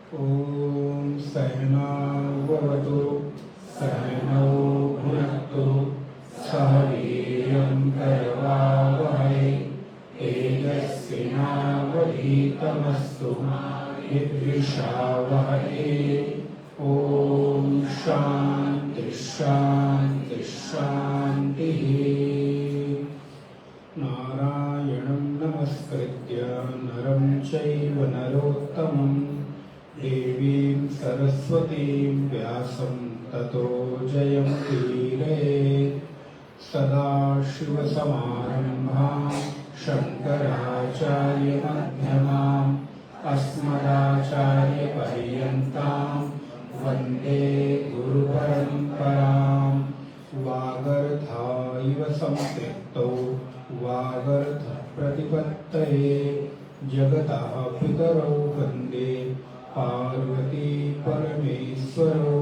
ॐ सहनाववतु सहनौ भुनक्तु सह वीर्यं करवावहै तेजस्विनावधीतमस्तु मा विद्विषावहै। ॐ शान्ति शान्ति शान्तिः। नारायणं नमस्कृत्य नरं चैव नरोत्तमं देवीं सरस्वतीं व्यासं ततो जयमुदीरयेत्। सदाशिवसमारम्भां शङ्कराचार्यमध्यमाम् अस्मदाचार्यपर्यन्तां वन्दे गुरुपरम्पराम्। वागर्धाइव सम्पृक्तौ वागर्धप्रतिपत्तये जगतः पितरौ वन्दे पार्वती परमेश्वरौ।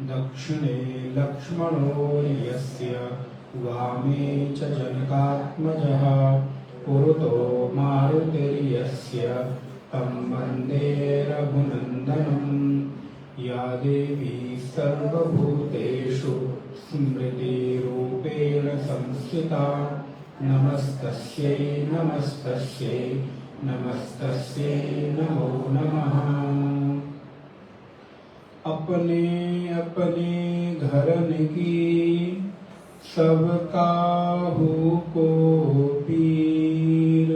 दक्षिणे लक्ष्मणो यस्य वामे च जनकात्मजः पुरतो मारुतिर्यस्य तं वन्दे रघुनन्दनम्। या देवी सर्वभूतेषु स्मृतिरूपेण संस्थिता नमस्तस्यै नमस्तस्यै नमस्तस्यै नमो नमः। अपने अपने घरन की सब काहू को पीर,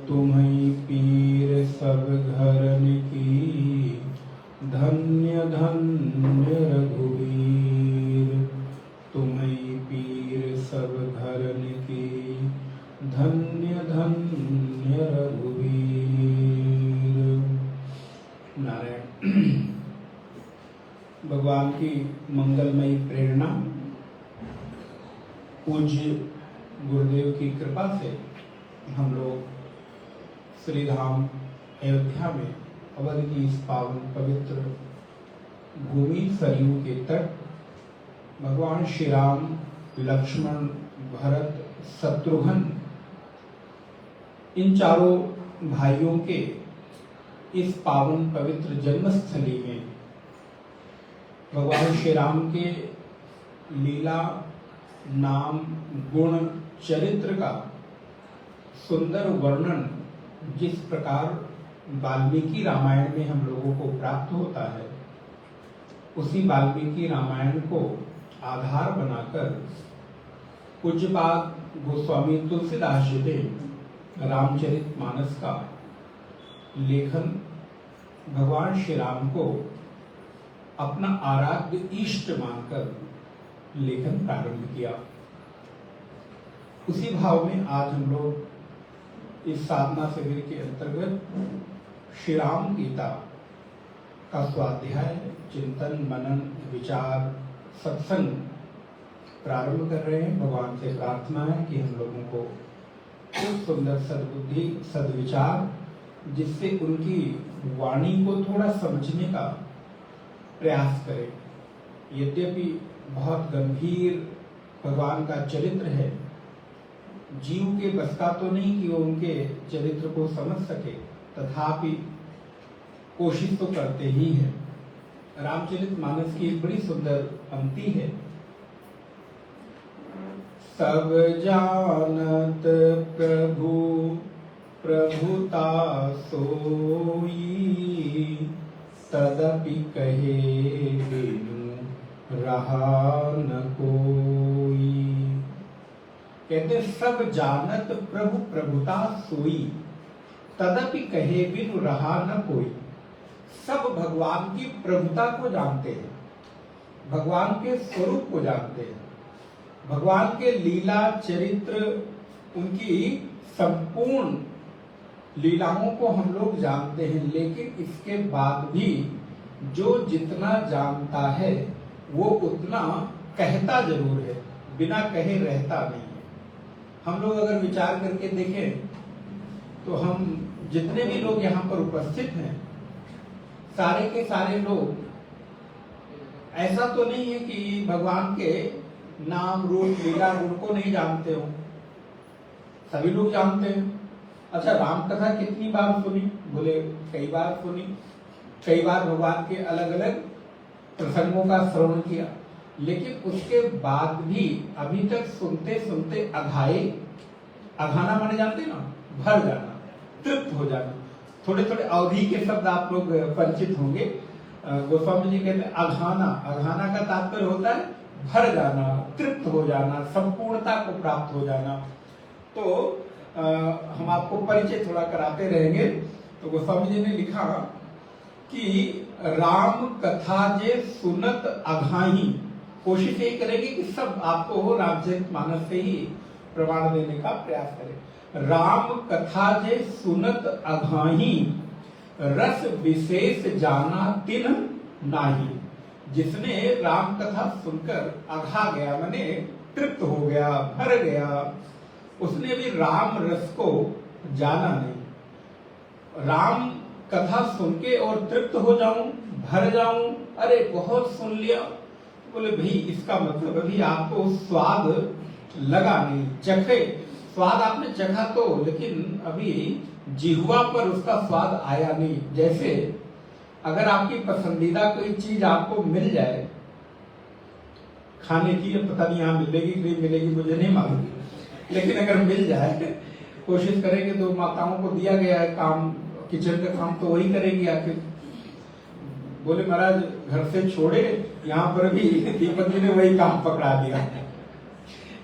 तुम्हीं पीर सब घरन की धन्य धन्य रघुवीर। तुम्हीं पीर सब घरन की धन्य धन्य रघुवीर। नारायण। भगवान की मंगलमयी प्रेरणा पूज्य गुरुदेव की कृपा से हम लोग श्री धाम अयोध्या में अवध की इस पावन पवित्र भूमि सरयू के तट भगवान श्री राम, लक्ष्मण, भरत, शत्रुघ्न इन चारों भाइयों के इस पावन पवित्र जन्मस्थली में भगवान श्री राम के लीला, नाम, गुण, चरित्र का सुंदर वर्णन जिस प्रकार वाल्मीकि रामायण में हम लोगों को प्राप्त होता है, उसी वाल्मीकि रामायण को आधार बनाकर पूज्यपाद गोस्वामी तुलसीदास जी ने रामचरितमानस का लेखन भगवान श्री राम को अपना आराध्य इष्ट मानकर लेखन प्रारंभ किया। उसी भाव में आज हम लोग इस साधना शिविर के अंतर्गत श्री राम गीता का स्वाध्याय, चिंतन, मनन, विचार, सत्संग प्रारंभ कर रहे हैं। भगवान से प्रार्थना है कि हम लोगों को खूब सुंदर सद्बुद्धि, सद्विचार, जिससे उनकी वाणी को थोड़ा समझने का प्रयास करें। यद्यपि बहुत गंभीर भगवान का चरित्र है, जीव के बस का तो नहीं कि वो उनके चरित्र को समझ सके, तथापि कोशिश तो करते ही है। रामचरितमानस की एक बड़ी सुंदर पंक्ति है। सब जानत प्रभु प्रभुता सोई, तदपि कहे बिनु रहा न कोई। कहते सब जानत प्रभु प्रभुता सोई, तदपि कहे बिनु रहा न कोई। सब भगवान की प्रभुता को जानते हैं, भगवान के स्वरूप को जानते हैं, भगवान के लीला, चरित्र, उनकी संपूर्ण लीलाओं को हम लोग जानते हैं। लेकिन इसके बाद भी जो जितना जानता है वो उतना कहता जरूर है, बिना कहे रहता नहीं है। हम लोग अगर विचार करके देखें तो हम जितने भी लोग यहाँ पर उपस्थित हैं, सारे के सारे लोग ऐसा तो नहीं है कि भगवान के नाम, रूप, लीला, गुण को नहीं जानते हो। सभी लोग जानते हैं। अच्छा, राम कथा कितनी बार सुनी? बोले कई बार सुनी, कई बार भगवान के अलग अलग प्रसंगों का श्रवण किया, लेकिन उसके बाद भी अभी तक सुनते सुनते अघाए, अघाना माने जानते ना, भर जाना, तृप्त हो जाना। थोड़े थोड़े अवधि के शब्द आप लोग परिचित होंगे। गोस्वामी जी कहते हैं अघाना, अघाना का तात्पर्य होता है भर जाना, तृप्त हो जाना, संपूर्णता को प्राप्त हो जाना। तो हम आपको परिचय थोड़ा कराते रहेंगे। तो गोस्वामी जी ने लिखा कि राम कथा जे सुनत अघाही, कोशिश यही करेंगे कि सब आपको रामचरितमानस से ही प्रमाण देने का प्रयास करें। राम कथा जे सुनत अघाही, रस विशेष जाना तिन नाही। जिसने राम कथा सुनकर अघा गया, माने तृप्त हो गया, भर गया, उसने भी राम रस को जाना नहीं। राम कथा सुन के और तृप्त हो जाऊं, भर जाऊं, अरे बहुत सुन लिया, बोले भाई इसका मतलब अभी आपको स्वाद लगा नहीं, चखे, स्वाद आपने चखा तो, लेकिन अभी जिह्वा पर उसका स्वाद आया नहीं। जैसे अगर आपकी पसंदीदा कोई चीज आपको मिल जाए खाने की, पता नहीं यहाँ मिलेगी कि नहीं मिलेगी मुझे नहीं मालूम, लेकिन अगर मिल जाए, कोशिश करेंगे तो माताओं को दिया गया है काम, किचन का काम तो वही करेगी आखिर। बोले महाराज घर से छोड़े, यहाँ पर भी दीपक जी ने वही काम पकड़ा दिया।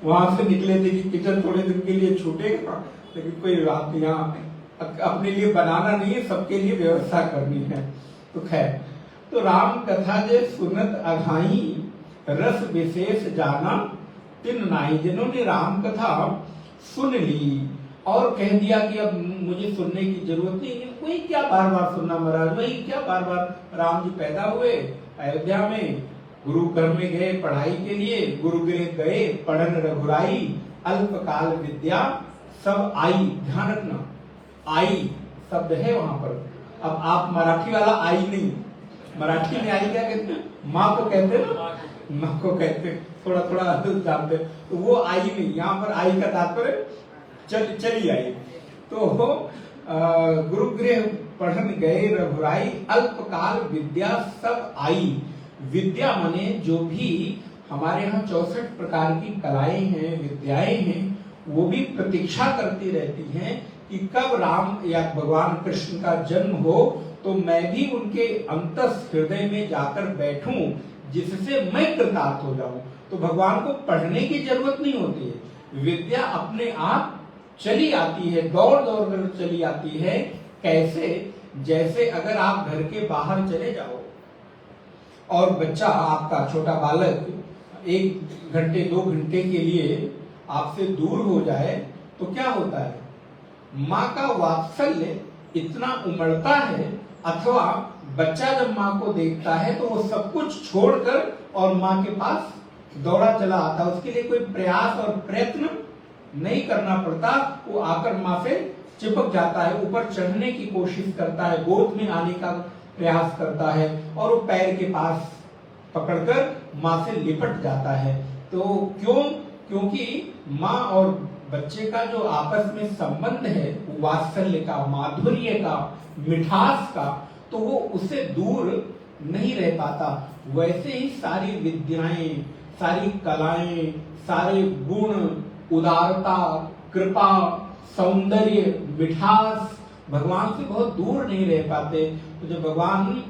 वहां से निकले थे कि किचन थोड़े दिन के लिए छूटेगा, लेकिन कोई बात यहाँ अपने लिए बनाना नहीं है, सबके लिए व्यवस्था करनी है। तो खैर, तो राम कथा जे सुनत अघाई, रस विशेष जाना तिन नाही। जिन्होंने राम कथा सुन ली और कह दिया कि अब मुझे सुनने की जरूरत नहीं है, वही क्या बार बार सुनना महाराज, वही क्या बार बार। राम जी पैदा हुए अयोध्या में, गुरु घर में गए पढ़ाई के लिए, गुरुगृह गए पढ़न रघुराई, अल्पकाल विद्या सब आई। ध्यान रखना, आई शब्द है वहां पर। अब आप मराठी वाला आई नहीं, मराठी में आई क्या कहते हैं? माँ को कहते हैं ना, माँ को कहते हैं, थोड़ा थोड़ा जानते हैं, तो वो आई नहीं, यहाँ पर आई का तात्पर्य चली आई। तो गुरुगृह पढ़न गए रघुराई, अल्पकाल विद्या सब आई। विद्या माने जो भी हमारे यहाँ 64 प्रकार की कलाएं हैं, विद्याएं हैं, वो भी प्रतीक्षा करती रहती हैं कि कब राम या भगवान कृष्ण का जन्म हो, तो मैं भी उनके अंतस हृदय में जाकर बैठूं, जिससे मैं कृतार्थ हो जाऊं। तो भगवान को पढ़ने की जरूरत नहीं होती है, विद्या अपने आप चली आती है, दौड़ दौड़ कर चली आती है। कैसे? जैसे अगर आप घर के बाहर चले जाओ और बच्चा, आपका छोटा बालक 1 घंटे 2 घंटे के लिए आपसे दूर हो जाए, तो क्या होता है? माँ का वात्सल्य इतना उमड़ता है, अथवा बच्चा जब माँ को देखता है तो वो सब कुछ छोड़कर और माँ के पास दौड़ा चला आता है। उसके लिए कोई प्रयास और प्रयत्न नहीं करना पड़ता, वो आकर माँ से चिपक जाता है, ऊपर चढ़ने की कोशिश करता है, गोद में आने का प्रयास करता है, और वो पैर के पास पकड़कर माँ से लिपट जाता है। तो क्यों? क्योंकि माँ और बच्चे का जो आपस में संबंध है, वात्सल्य का, माधुर्य का, मिठास का, तो वो उससे दूर नहीं रह पाता। वैसे ही सारी विद्याएं, सारी कलाएं, सारे गुण, उदारता, कृपा, सौंदर्य, मिठास भगवान से बहुत दूर नहीं रह पाते। तो जब भगवान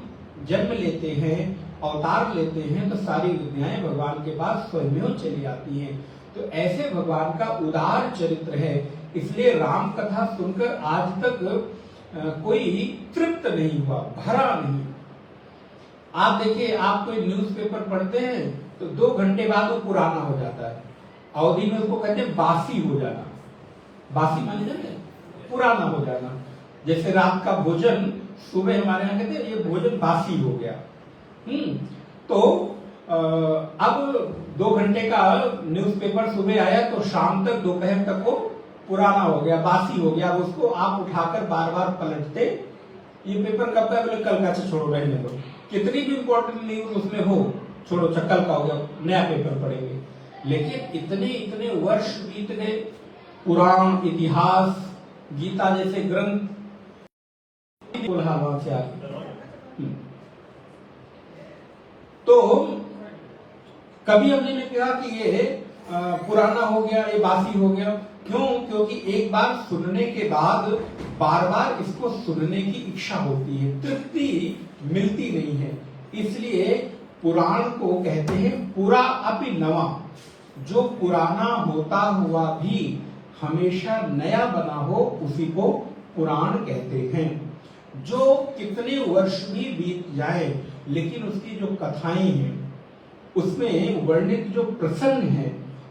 जन्म लेते हैं, अवतार लेते हैं, तो सारी विद्याएं भगवान के पास स्वयं चली आती हैं। तो ऐसे भगवान का उदार चरित्र है, इसलिए राम कथा सुनकर आज तक कोई तृप्त नहीं हुआ, भरा नहीं। आप देखिए, आप कोई न्यूज़पेपर पढ़ते हैं तो 2 घंटे बाद वो पुराना हो जाता है। अवधि में उसको कहते हैं बासी हो जाना। बासी माने जानते हैं? पुराना हो जाना। जैसे रात का भोजन सुबह हमारे यहाँ कहते हैं ये भोजन बासी हो गया। तो अब 2 घंटे का न्यूज़पेपर सुबह आया तो शाम तक, दोपहर तक वो पुराना हो गया, बासी हो गया। उसको आप उठाकर बार बार पलटते, ये पेपर कब का? बोले कल का, छोड़ो रहने दो। कितनी भी इंपॉर्टेंट न्यूज उसमें हो, छोड़ो, कल का हो गया, नया पेपर पढ़ेंगे। लेकिन इतने इतने वर्ष बीत गए, पुराण, इतिहास, गीता जैसे ग्रंथ वहां से आगे। तो कभी हमने कहा कि ये पुराना हो गया, ये बासी हो गया। क्यों? क्योंकि एक बार सुनने के बाद बार बार इसको सुनने की इच्छा होती है, तृप्ति मिलती नहीं है। इसलिए पुराण को कहते हैं पुरा अपि नवा। जो पुराना होता हुआ भी हमेशा नया बना हो उसी को पुराण कहते हैं। जो कितने वर्ष भी बीत जाए लेकिन उसकी जो कथाएं हैं उसमें वर्णित जो प्रसंग है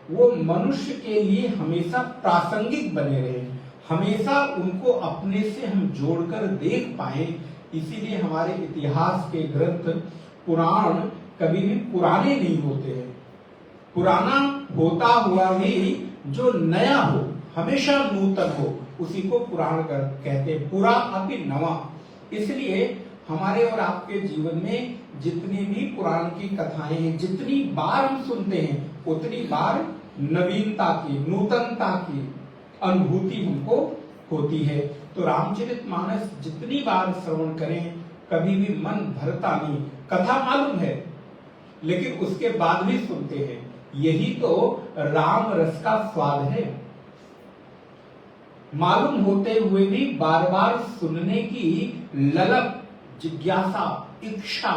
वो मनुष्य के लिए हमेशा प्रासंगिक बने रहे, हमेशा उनको अपने से हम जोड़कर देख पाए। इसीलिए हमारे इतिहास के ग्रंथ पुराण कभी भी पुराने नहीं होते हैं। पुराना होता हुआ भी जो नया हो, हमेशा नूतन हो, उसी को पुराण कहते हैं, पुरा अपि नवा। इसलिए हमारे और आपके जीवन में जितनी भी पुराण की कथाएं हैं, जितनी बार हम सुनते हैं उतनी बार नवीनता की, नूतनता की अनुभूति हमको होती है। तो रामचरितमानस जितनी बार श्रवण करें कभी भी मन भरता नहीं। कथा मालूम है लेकिन उसके बाद भी सुनते हैं। यही तो राम रस का स्वाद है। मालूम होते हुए भी बार बार सुनने की ललक, जिज्ञासा, इच्छा,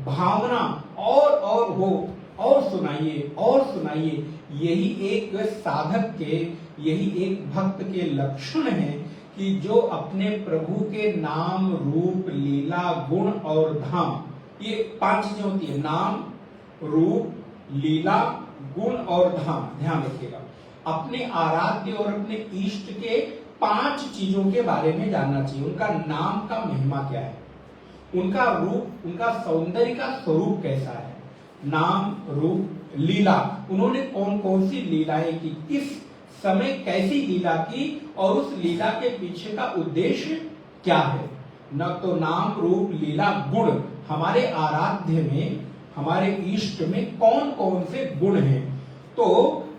भावना और हो, और सुनाइए। यही एक साधक के, यही एक भक्त के लक्षण है कि जो अपने प्रभु के नाम, रूप, लीला, गुण और धाम, ये 5 चीजें होती है, नाम, रूप, लीला, गुण और धाम। ध्यान रखिएगा, अपने आराध्य और अपने इष्ट के 5 चीजों के बारे में जानना चाहिए। उनका नाम का महिमा क्या है, उनका रूप, उनका सौंदर्य का स्वरूप कैसा है, नाम, रूप, लीला, उन्होंने कौन कौन सी लीलाएं की, किस समय कैसी लीला की, और उस लीला के पीछे का उद्देश्य क्या है। न तो नाम, रूप, लीला, गुण, हमारे आराध्य में, हमारे इष्ट में कौन कौन से गुण हैं। तो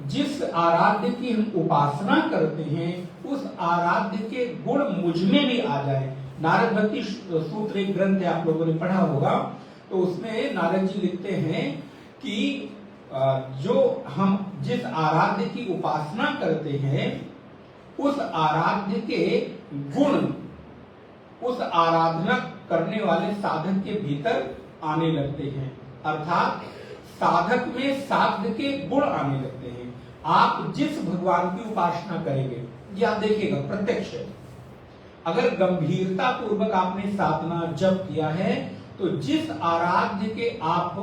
जिस आराध्य की हम उपासना करते हैं उस आराध्य के गुण मुझ में भी आ जाए। नारद भक्ति सूत्र एक ग्रंथ है, आप लोगों ने पढ़ा होगा। तो उसमें नारद जी लिखते हैं कि जो हम जिस आराध्य की उपासना करते हैं उस आराध्य के गुण उस आराधना करने वाले साधक के भीतर आने लगते हैं, अर्थात साधक में साध्य के गुण आने लगते हैं। आप जिस भगवान की उपासना करेंगे, ये आप देखिएगा प्रत्यक्ष है, अगर गंभीरता पूर्वक आपने साधना जप किया है तो जिस आराध्य के आप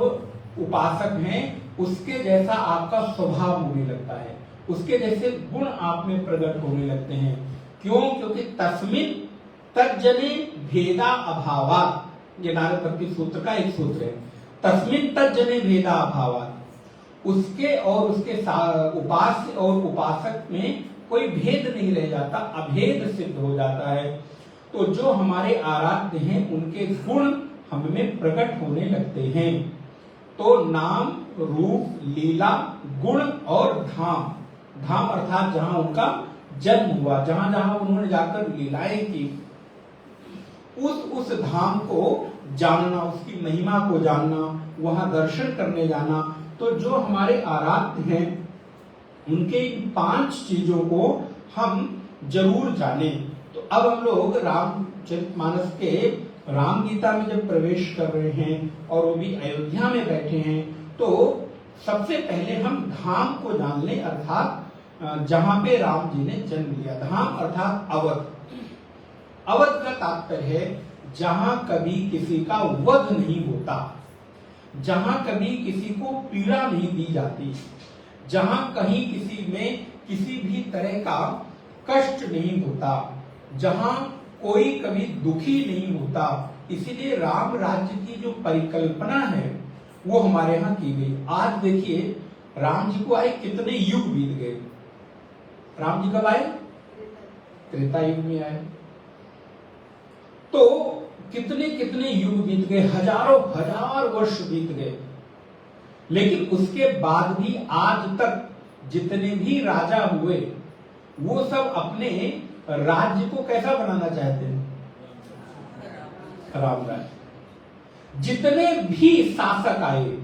उपासक हैं उसके जैसा आपका स्वभाव होने लगता है, उसके जैसे गुण आप में प्रकट होने लगते हैं। क्यों? क्योंकि तस्मिन् तज्जने भेदा अभावात्, ये नारद भक्ति सूत्र का एक सूत्र है। तस्मिन् तज्जने भेदा अभावात्, उसके और उसके उपास्य और उपासक में कोई भेद नहीं रह जाता, अभेद सिद्ध हो जाता है। तो जो हमारे आराध्य हैं उनके गुण हम में प्रकट होने लगते हैं। तो नाम, रूप, लीला, गुण और धाम, धाम अर्थात जहां उनका जन्म हुआ, जहां जहां उन्होंने जाकर लीलाएं की, उस धाम को जानना, उसकी महिमा को जानना, वहां दर्शन करने जाना। तो जो हमारे आराध्य हैं उनके इन 5 चीजों को हम जरूर जाने। तो अब हम लोग रामचरितमानस के राम गीता में जब प्रवेश कर रहे हैं और वो भी अयोध्या में बैठे हैं, तो सबसे पहले हम धाम को जान लें, अर्थात जहां पे राम जी ने जन्म लिया। धाम अर्थात अवध। अवध का तात्पर्य है जहां कभी किसी का वध नहीं होता, जहां कभी किसी को पीड़ा नहीं दी जाती, जहां कहीं किसी में किसी भी तरह का कष्ट नहीं होता, जहां कोई कभी दुखी नहीं होता। इसीलिए राम राज्य की जो परिकल्पना है वो हमारे यहां की गई। आज देखिए राम जी को आए कितने युग बीत गए। राम जी कब आए? त्रेता युग में आए। तो कितने कितने युग बीत गए, हजारों हजार वर्ष बीत गए, लेकिन उसके बाद भी आज तक जितने भी राजा हुए वो सब अपने राज्य को कैसा बनाना चाहते हैं? राम राज्य। जितने भी शासक आए,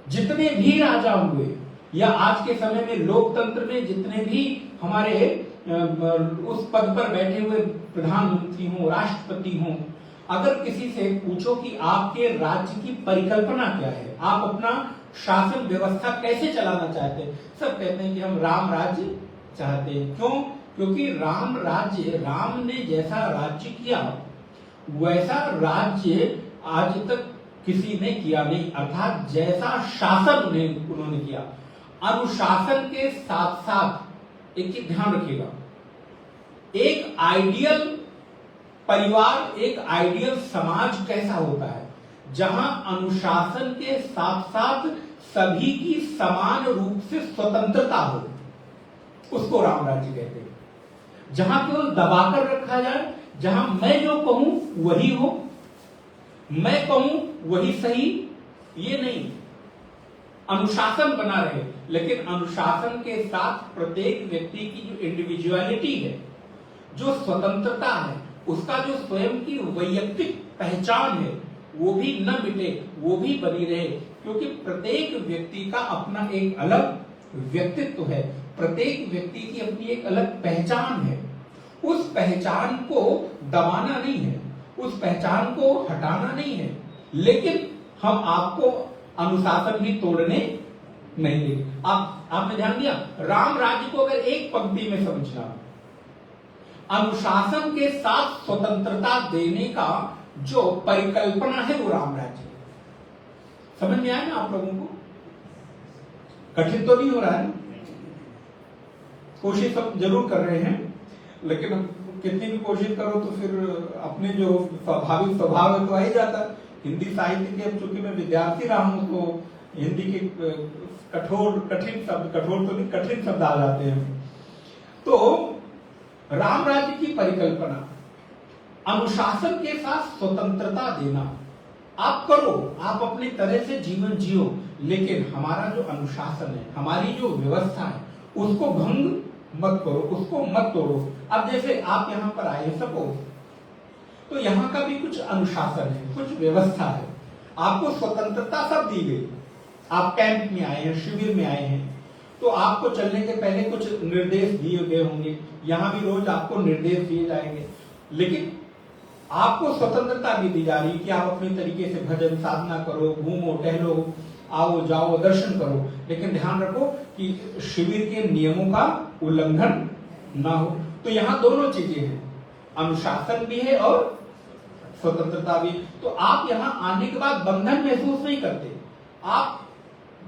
जितने भी राजा हुए, या आज के समय में लोकतंत्र में जितने भी हमारे उस पद पर बैठे हुए प्रधानमंत्री हों, राष्ट्रपति हों, अगर किसी से पूछो कि आपके राज्य की परिकल्पना क्या है, आप अपना शासन व्यवस्था कैसे चलाना चाहते हैं, सब कहते हैं कि हम राम राज्य चाहते हैं। क्यों? क्योंकि राम राज्य, राम ने जैसा राज्य किया वैसा राज्य आज तक किसी ने किया नहीं, अर्थात जैसा शासन उन्होंने किया। अनुशासन के साथ साथ एक चीज ध्यान रखिएगा, एक आइडियल परिवार, एक आइडियल समाज कैसा होता है? जहां अनुशासन के साथ साथ सभी की समान रूप से स्वतंत्रता हो, उसको राम राज्य कहते हैं। जहां केवल दबाकर रखा जाए, जहां मैं जो कहूं वही हो, मैं कहूं वही सही, ये नहीं। अनुशासन बना रहे, लेकिन अनुशासन के साथ प्रत्येक व्यक्ति की जो इंडिविजुअलिटी है, जो स्वतंत्रता है, उसका जो स्वयं की वैयक्तिक पहचान है, वो भी न मिटे, वो भी बनी रहे। क्योंकि प्रत्येक व्यक्ति का अपना एक अलग व्यक्तित्व है, प्रत्येक व्यक्ति की अपनी एक अलग पहचान है। उस पहचान को दबाना नहीं है, उस पहचान को हटाना नहीं है, लेकिन हम आपको अनुशासन भी तोड़ने नहीं देंगे। आपने ध्यान दिया, राम राज्य को अगर एक पंक्ति में समझना, अनुशासन के साथ स्वतंत्रता देने का जो परिकल्पना है वो राम राज्य। समझ में आया ना आप लोगों को? कठिन तो नहीं हो रहा है? कोशिश सब जरूर कर रहे हैं, लेकिन कितनी भी कोशिश करो तो फिर अपने जो स्वाभाविक स्वभाव है तो आ ही जाता। हिंदी साहित्य के, चूंकि मैं विद्यार्थी रहा हूं, तो हिंदी के कठिन शब्द आ जाते हैं। तो राम राज्य की परिकल्पना, अनुशासन के साथ स्वतंत्रता देना। आप करो, आप अपने तरह से जीवन जियो, लेकिन हमारा जो अनुशासन है, हमारी जो व्यवस्था है, उसको भंग मत करो, उसको मत तोड़ो। अब जैसे आप यहां पर आए सपोज, तो यहां का भी कुछ अनुशासन है, कुछ व्यवस्था है, आपको स्वतंत्रता सब दी गई। आप कैंप में आए हैं, शिविर में आए हैं, तो आपको चलने के पहले कुछ निर्देश दिए गए होंगे, यहां भी रोज आपको निर्देश दिए जाएंगे, लेकिन आपको स्वतंत्रता भी दी जा रही है कि आप अपने तरीके से भजन साधना करो, घूमो टहलो, आओ जाओ दर्शन करो, लेकिन ध्यान रखो कि शिविर के नियमों का उल्लंघन ना हो। तो यहां दोनों चीजें हैं, अनुशासन भी है और स्वतंत्रता भी। तो आप यहां आने के बाद बंधन महसूस नहीं करते, आप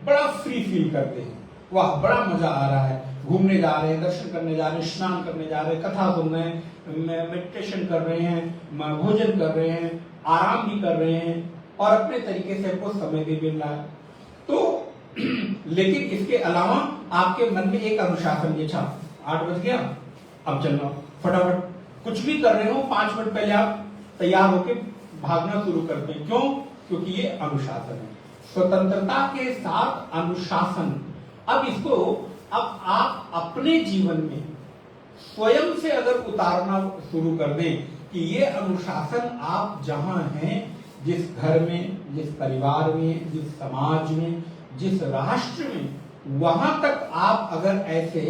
बड़ा फ्री फील करते हैं। वाह, बड़ा मजा आ रहा है, घूमने जा रहे हैं, दर्शन करने जा रहे हैं, स्नान करने जा रहे हैं, कथा सुन रहे हैं, मेडिटेशन कर रहे हैं, भोजन कर रहे हैं, आराम भी कर रहे हैं, और अपने तरीके से आपको समय भी मिल रहा है। तो लेकिन इसके अलावा आपके मन में एक अनुशासन, ये 8 बज गया, अब चलना, फटाफट कुछ भी कर रहे हो 5 मिनट पहले आप तैयार होके भागना शुरू करते हैं। क्यों? क्योंकि ये अनुशासन है। स्वतंत्रता के साथ अनुशासन। अब इसको आप अपने जीवन में स्वयं से अगर उतारना शुरू कर दें कि ये अनुशासन आप जहां हैं, जिस घर में, जिस परिवार में, जिस समाज में, जिस राष्ट्र में, वहां तक आप अगर ऐसे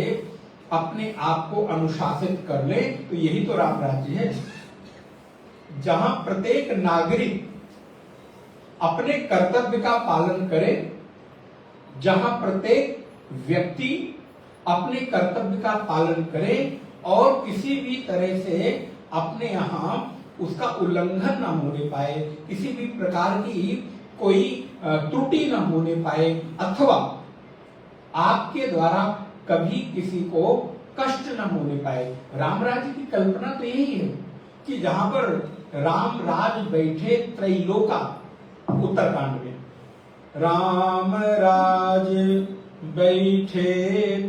अपने आप को अनुशासित कर ले, तो यही तो राम राज्य है, जहां प्रत्येक नागरिक अपने कर्तव्य का पालन करे, जहां प्रत्येक व्यक्ति अपने कर्तव्य का पालन करे और किसी भी तरह से अपने यहां उसका उल्लंघन ना होने पाए, किसी भी प्रकार की कोई त्रुटि ना होने पाए, अथवा आपके द्वारा कभी किसी को कष्ट न होने पाए। राम राज्य की कल्पना तो यही है कि जहां पर राम राज बैठे त्रैलोका, उत्तरकांड में, राम राज बैठे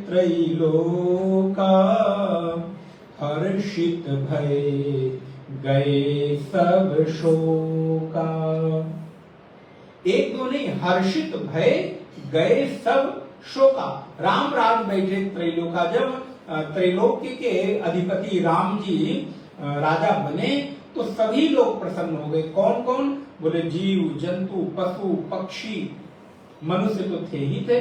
त्रैलोका, हर्षित भय गए सब शोका। एक दो नहीं, हर्षित भय गए सब शोका। राम राज बैठे त्रैलोका, जब त्रैलोक्य के अधिपति राम जी राजा बने तो सभी लोग प्रसन्न हो गए। कौन कौन? बोले जीव जंतु पशु पक्षी, मनुष्य तो थे ही थे।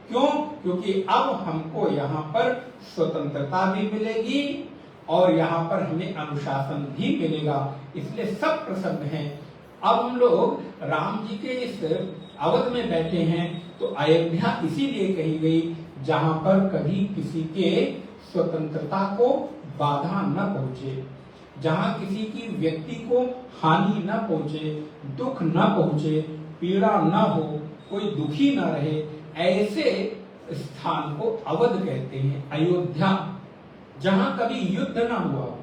क्यों? क्योंकि अब हमको यहाँ पर स्वतंत्रता भी मिलेगी और यहाँ पर हमें अनुशासन भी मिलेगा, इसलिए सब प्रसन्न हैं। अब हम लोग राम जी के इस अवध में बैठे हैं तो अयोध्या इसीलिए कही गई जहां पर कभी किसी के स्वतंत्रता को बाधा न पहुंचे, जहां किसी की व्यक्ति को हानि न पहुंचे, दुख न पहुंचे, पीड़ा न हो, कोई दुखी न रहे, ऐसे स्थान को अवध कहते हैं, अयोध्या। जहां कभी युद्ध ना हुआ हो,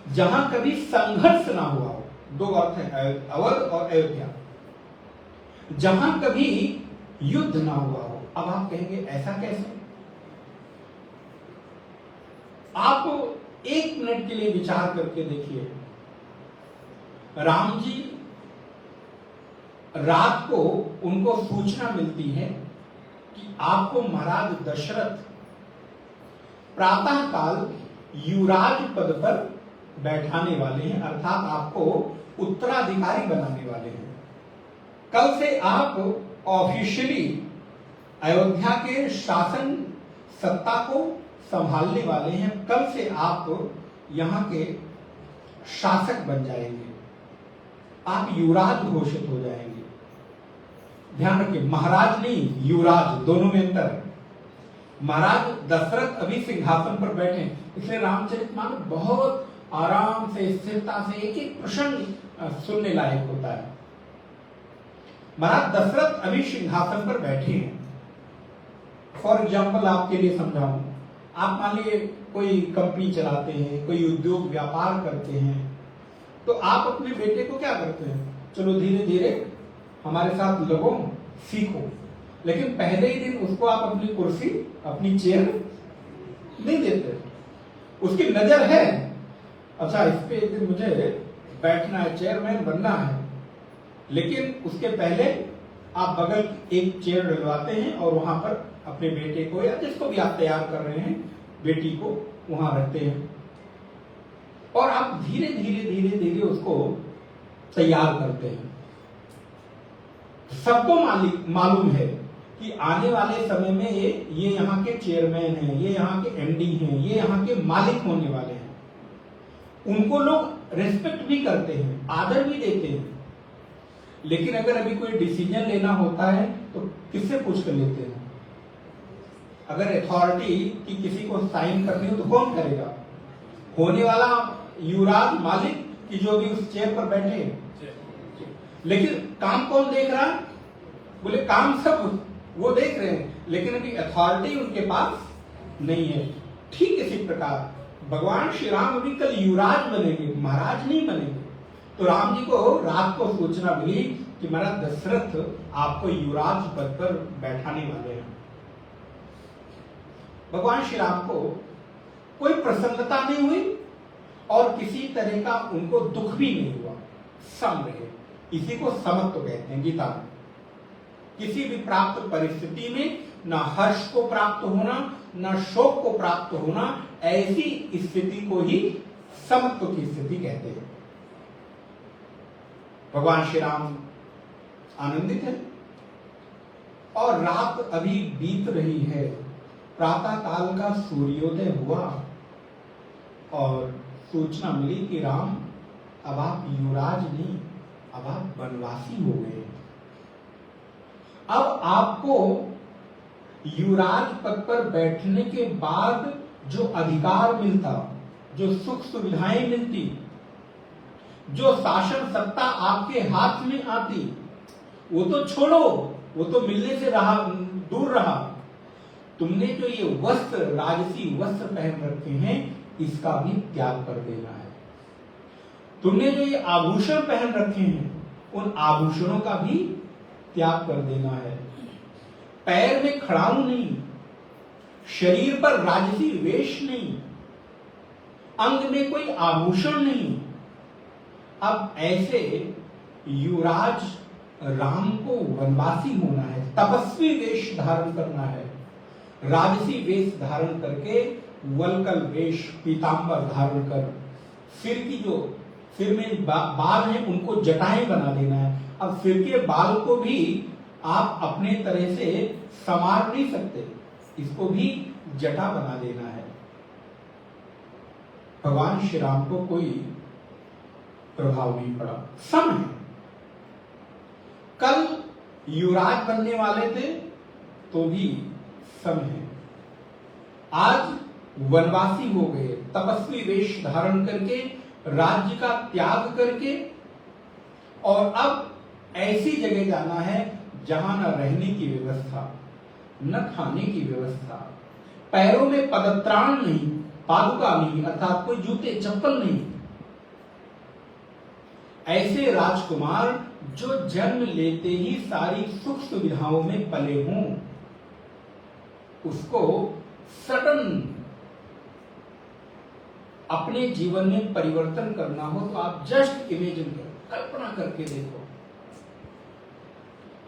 जहां कभी संघर्ष ना हुआ हो, दो अर्थ है अवध और अयोध्या। जहां कभी युद्ध ना हुआ हो। अब आप कहेंगे ऐसा कैसे? आप 1 मिनट के लिए विचार करके देखिए। राम जी रात को उनको सूचना मिलती है कि आपको महाराज दशरथ प्रातः काल युवराज पद पर बैठाने वाले हैं, अर्थात आपको उत्तराधिकारी बनाने वाले हैं। कल से आप ऑफिशियली अयोध्या के शासन सत्ता को संभालने वाले हैं। कल से आप यहाँ के शासक बन जाएंगे, आप युवराज घोषित हो जाएंगे। ध्यान रखिए, महाराज नहीं युवराज, दोनों में अंतर है। महाराज दशरथ अभी सिंहासन पर बैठे, इसलिए रामचरितमानस बहुत आराम से स्थिरता से एक एक प्रसंग सुनने लायक होता है। महाराज दशरथ अभी सिंहासन पर बैठे हैं। फॉर एग्जाम्पल आपके लिए समझाऊं, आप मान लीजिए कोई कंपनी चलाते हैं, कोई उद्योग व्यापार करते हैं, तो आप अपने बेटे को क्या करते हैं? चलो धीरे धीरे हमारे साथ लगो, सीखो, लेकिन पहले ही दिन उसको आप अपनी कुर्सी, अपनी चेयर नहीं देते। उसकी नजर है, अच्छा इस पे एक दिन मुझे बैठना है, चेयरमैन बनना है, लेकिन उसके पहले आप बगल एक चेयर डलवाते हैं और वहां पर अपने बेटे को या जिसको भी आप तैयार कर रहे हैं, बेटी को वहां रखते हैं और आप धीरे धीरे धीरे धीरे उसको तैयार करते हैं। सबको मालूम है कि आने वाले समय में ये यहाँ के चेयरमैन हैं, ये यहाँ के एमडी हैं, ये यहाँ के मालिक होने वाले हैं। उनको लोग रेस्पेक्ट भी करते हैं, आदर भी देते हैं, लेकिन अगर अभी कोई डिसीजन लेना होता है तो किससे पूछ कर लेते हैं? अगर अथॉरिटी की किसी को साइन करनी हो तो कौन करेगा? होने वाला युवराज, मालिक की जो भी उस चेयर पर बैठे हैं। लेकिन काम कौन देख रहा है? बोले काम सब वो देख रहे हैं, लेकिन अभी अथॉरिटी उनके पास नहीं है। ठीक इसी प्रकार भगवान श्री राम अभी कल युवराज बनेंगे, महाराज नहीं बनेंगे। तो राम जी को रात को सूचना मिली कि महाराज दशरथ आपको युवराज पद पर बैठाने वाले हैं। भगवान श्री राम को कोई प्रसन्नता नहीं हुई और किसी तरह का उनको दुख भी नहीं हुआ, सम रहे। इसी को समत्व कहते हैं गीता में। किसी भी प्राप्त परिस्थिति में न हर्ष को प्राप्त होना, न शोक को प्राप्त होना, ऐसी स्थिति को ही समत्व की स्थिति कहते हैं। भगवान श्री राम आनंदित है और रात अभी बीत रही है। प्रातः काल का सूर्योदय हुआ और सूचना मिली कि राम अब आप युवराज नहीं, अब आप वनवासी हो गए। अब आपको युवराज पद पर बैठने के बाद जो अधिकार मिलता, जो सुख सुविधाएं मिलती, जो शासन सत्ता आपके हाथ में आती, वो तो छोड़ो, वो तो मिलने से दूर रहा। तुमने जो ये वस्त्र, राजसी वस्त्र पहन रखे हैं, इसका भी त्याग कर देना है। तुमने जो ये आभूषण पहन रखे हैं, उन आभूषणों का भी त्याग कर देना है। पैर में खड़ाऊ नहीं, शरीर पर राजसी वेश नहीं, अंग में कोई आभूषण नहीं। अब ऐसे युवराज राम को वनवासी होना है, तपस्वी वेश धारण करना है। राजसी वेश धारण करके, वल्कल वेश, पीतांबर धारण कर, सिर में बाल हैं उनको जटाएं बना देना है। अब सिर के बाल को भी आप अपने तरह से संवार नहीं सकते, इसको भी जटा बना देना है। भगवान श्री राम को कोई प्रभाव नहीं पड़ा, सम है। कल युवराज बनने वाले थे तो भी सम है, आज वनवासी हो गए, तपस्वी वेश धारण करके, राज्य का त्याग करके, और अब ऐसी जगह जाना है जहां न रहने की व्यवस्था, न खाने की व्यवस्था, पैरों में पदत्राण नहीं, पादुका नहीं, अर्थात कोई जूते चप्पल नहीं। ऐसे राजकुमार जो जन्म लेते ही सारी सुख सुविधाओं में पले हों, उसको सडन अपने जीवन में परिवर्तन करना हो तो आप जस्ट इमेजिन करो, कल्पना करके देखो।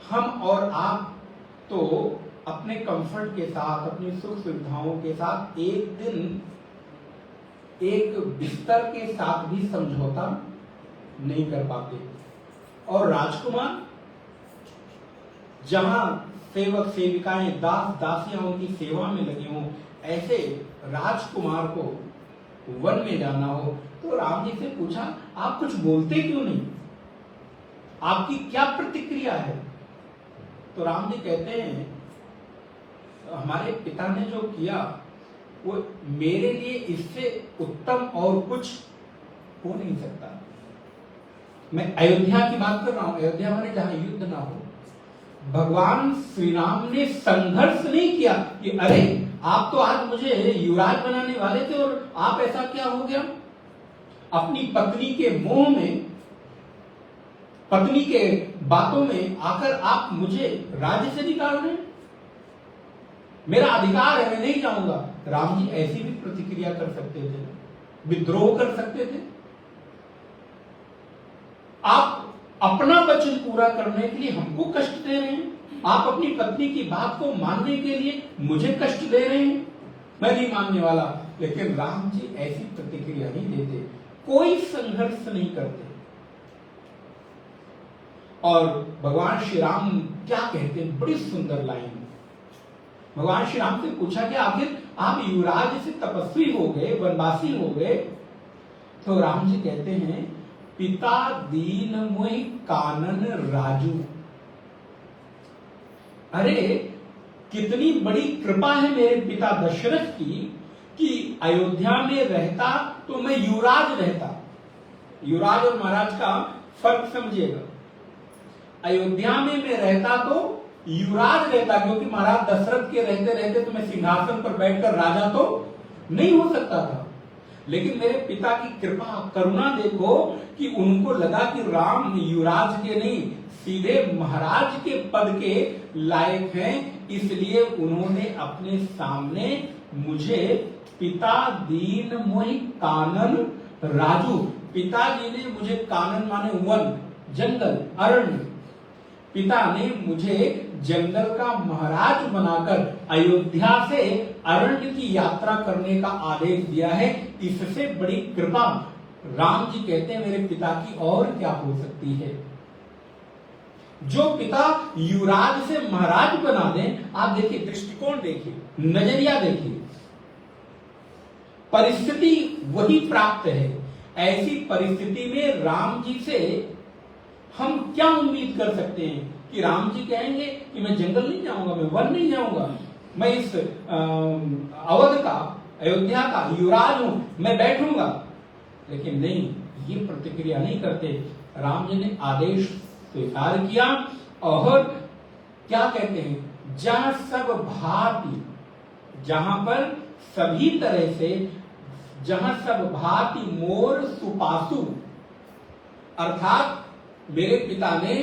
हम और आप तो अपने कंफर्ट के साथ, अपनी सुख सुविधाओं के साथ एक दिन एक बिस्तर के साथ भी समझौता नहीं कर पाते, और राजकुमार जहां सेवक सेविकाएं, दास दासियां उनकी सेवा में लगी हों, ऐसे राजकुमार को वन में जाना हो तो राम जी से पूछा, आप कुछ बोलते क्यों नहीं, आपकी क्या प्रतिक्रिया है? तो राम जी कहते हैं, हमारे पिता ने जो किया वो मेरे लिए इससे उत्तम और कुछ हो नहीं सकता। मैं अयोध्या की बात कर रहा हूं, अयोध्या माने जहां युद्ध ना हो। भगवान श्री राम ने संघर्ष नहीं किया कि अरे आप तो आज मुझे युवराज बनाने वाले थे और आप ऐसा क्या हो गया। अपनी पत्नी के मोह में, पत्नी के बातों में आकर आप मुझे राज्य से निकाल रहे हैं, मेरा अधिकार है, मैं नहीं जाऊंगा। राम जी ऐसी भी प्रतिक्रिया कर सकते थे, विद्रोह कर सकते थे। आप अपना वचन पूरा करने के लिए हमको कष्ट दे रहे हैं, आप अपनी पत्नी की बात को मानने के लिए मुझे कष्ट दे रहे हैं, मैं नहीं मानने वाला। लेकिन राम जी ऐसी प्रतिक्रिया नहीं देते, कोई संघर्ष नहीं करते। और भगवान श्री राम क्या कहते हैं, बड़ी सुंदर लाइन। भगवान श्री राम से पूछा कि आखिर आप युवराज से तपस्वी हो गए, वनवासी हो गए, तो राम जी कहते हैं, पिता दीन मोहि कानन राजू। अरे कितनी बड़ी कृपा है मेरे पिता दशरथ की कि अयोध्या में रहता तो मैं युवराज रहता। युवराज और महाराज का फर्क समझिएगा। अयोध्या में मैं रहता तो युवराज रहता, क्योंकि महाराज दशरथ के रहते रहते तो मैं सिंहासन पर बैठकर राजा तो नहीं हो सकता था। लेकिन मेरे पिता की कृपा करुणा देखो कि उनको लगा कि राम युवराज के नहीं, सीधे महाराज के पद के लायक हैं, इसलिए उन्होंने अपने सामने मुझे पिता दीन मोहि कानन राजू, पिताजी ने मुझे, कानन माने वन, जंगल, अरण्य, पिता ने मुझे जंगल का महाराज बनाकर अयोध्या से अरण्य की यात्रा करने का आदेश दिया है। इससे बड़ी कृपा राम जी कहते हैं मेरे पिता की और क्या हो सकती है। जो पिता युवराज से महाराज बना दें, आप देखिए, दृष्टिकोण देखिए, नजरिया देखिए, परिस्थिति वही प्राप्त है। ऐसी परिस्थिति में राम जी से हम क्या उम्मीद कर सकते हैं कि राम जी कहेंगे कि मैं जंगल नहीं जाऊंगा, मैं वन नहीं जाऊंगा, मैं इस अवध का, अयोध्या का युवराज हूं, मैं बैठूंगा। लेकिन नहीं, ये प्रतिक्रिया नहीं करते। राम जी ने आदेश स्वीकार किया और क्या कहते हैं, जहां सब भांति, जहां पर सभी तरह से, जहां सब भांति मोर सुपासु, अर्थात मेरे पिता ने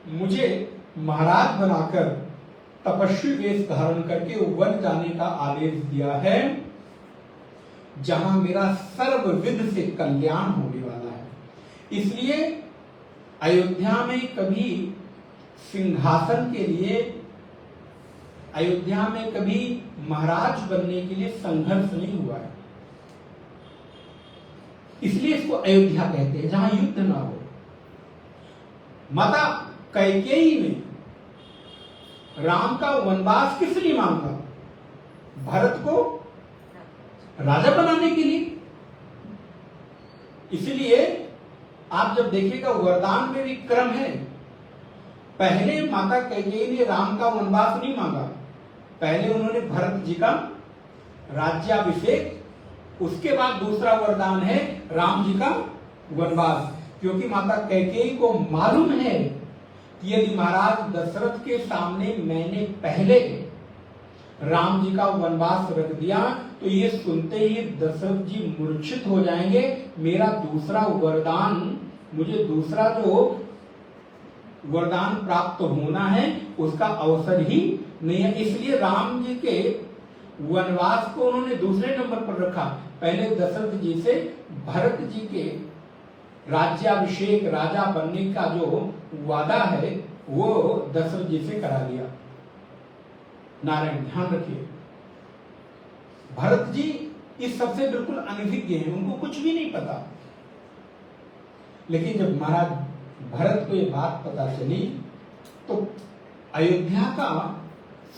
मुझे महाराज बनाकर तपस्वी वेश धारण करके वन जाने का आदेश दिया है, जहां मेरा सर्वविध से कल्याण होने वाला है। इसलिए अयोध्या में कभी सिंहासन के लिए अयोध्या में कभी महाराज बनने के लिए संघर्ष नहीं हुआ है, इसलिए इसको अयोध्या कहते हैं, जहां युद्ध ना हो। माता कैकेयी ने राम का वनवास किस लिए मांगा? भरत को राजा बनाने के लिए। इसलिए आप जब देखिएगा वरदान में भी क्रम है, पहले माता कैकेयी ने राम का वनवास नहीं मांगा, पहले उन्होंने भरत जी का राज्याभिषेक, उसके बाद दूसरा वरदान है राम जी का वनवास। क्योंकि माता कैकेयी को मालूम है कि यदि महाराज दशरथ के सामने मैंने पहले राम जी का वनवास रख दिया तो ये सुनते ही दशरथ जी मूर्छित हो जाएंगे, मेरा दूसरा वरदान, मुझे दूसरा जो वरदान प्राप्त होना है उसका अवसर ही नहीं है। इसलिए राम जी के वनवास को उन्होंने दूसरे नंबर पर रखा। पहले दशरथ जी से भरत जी के राज्याभिषेक, राजा बनने का जो वादा है वो दशरथ जी से करा लिया। नारायण, ध्यान रखिए, भरत जी इस सबसे बिल्कुल अनभिज्ञ हैं, उनको कुछ भी नहीं पता। लेकिन जब महाराज भरत को ये बात पता चली तो अयोध्या का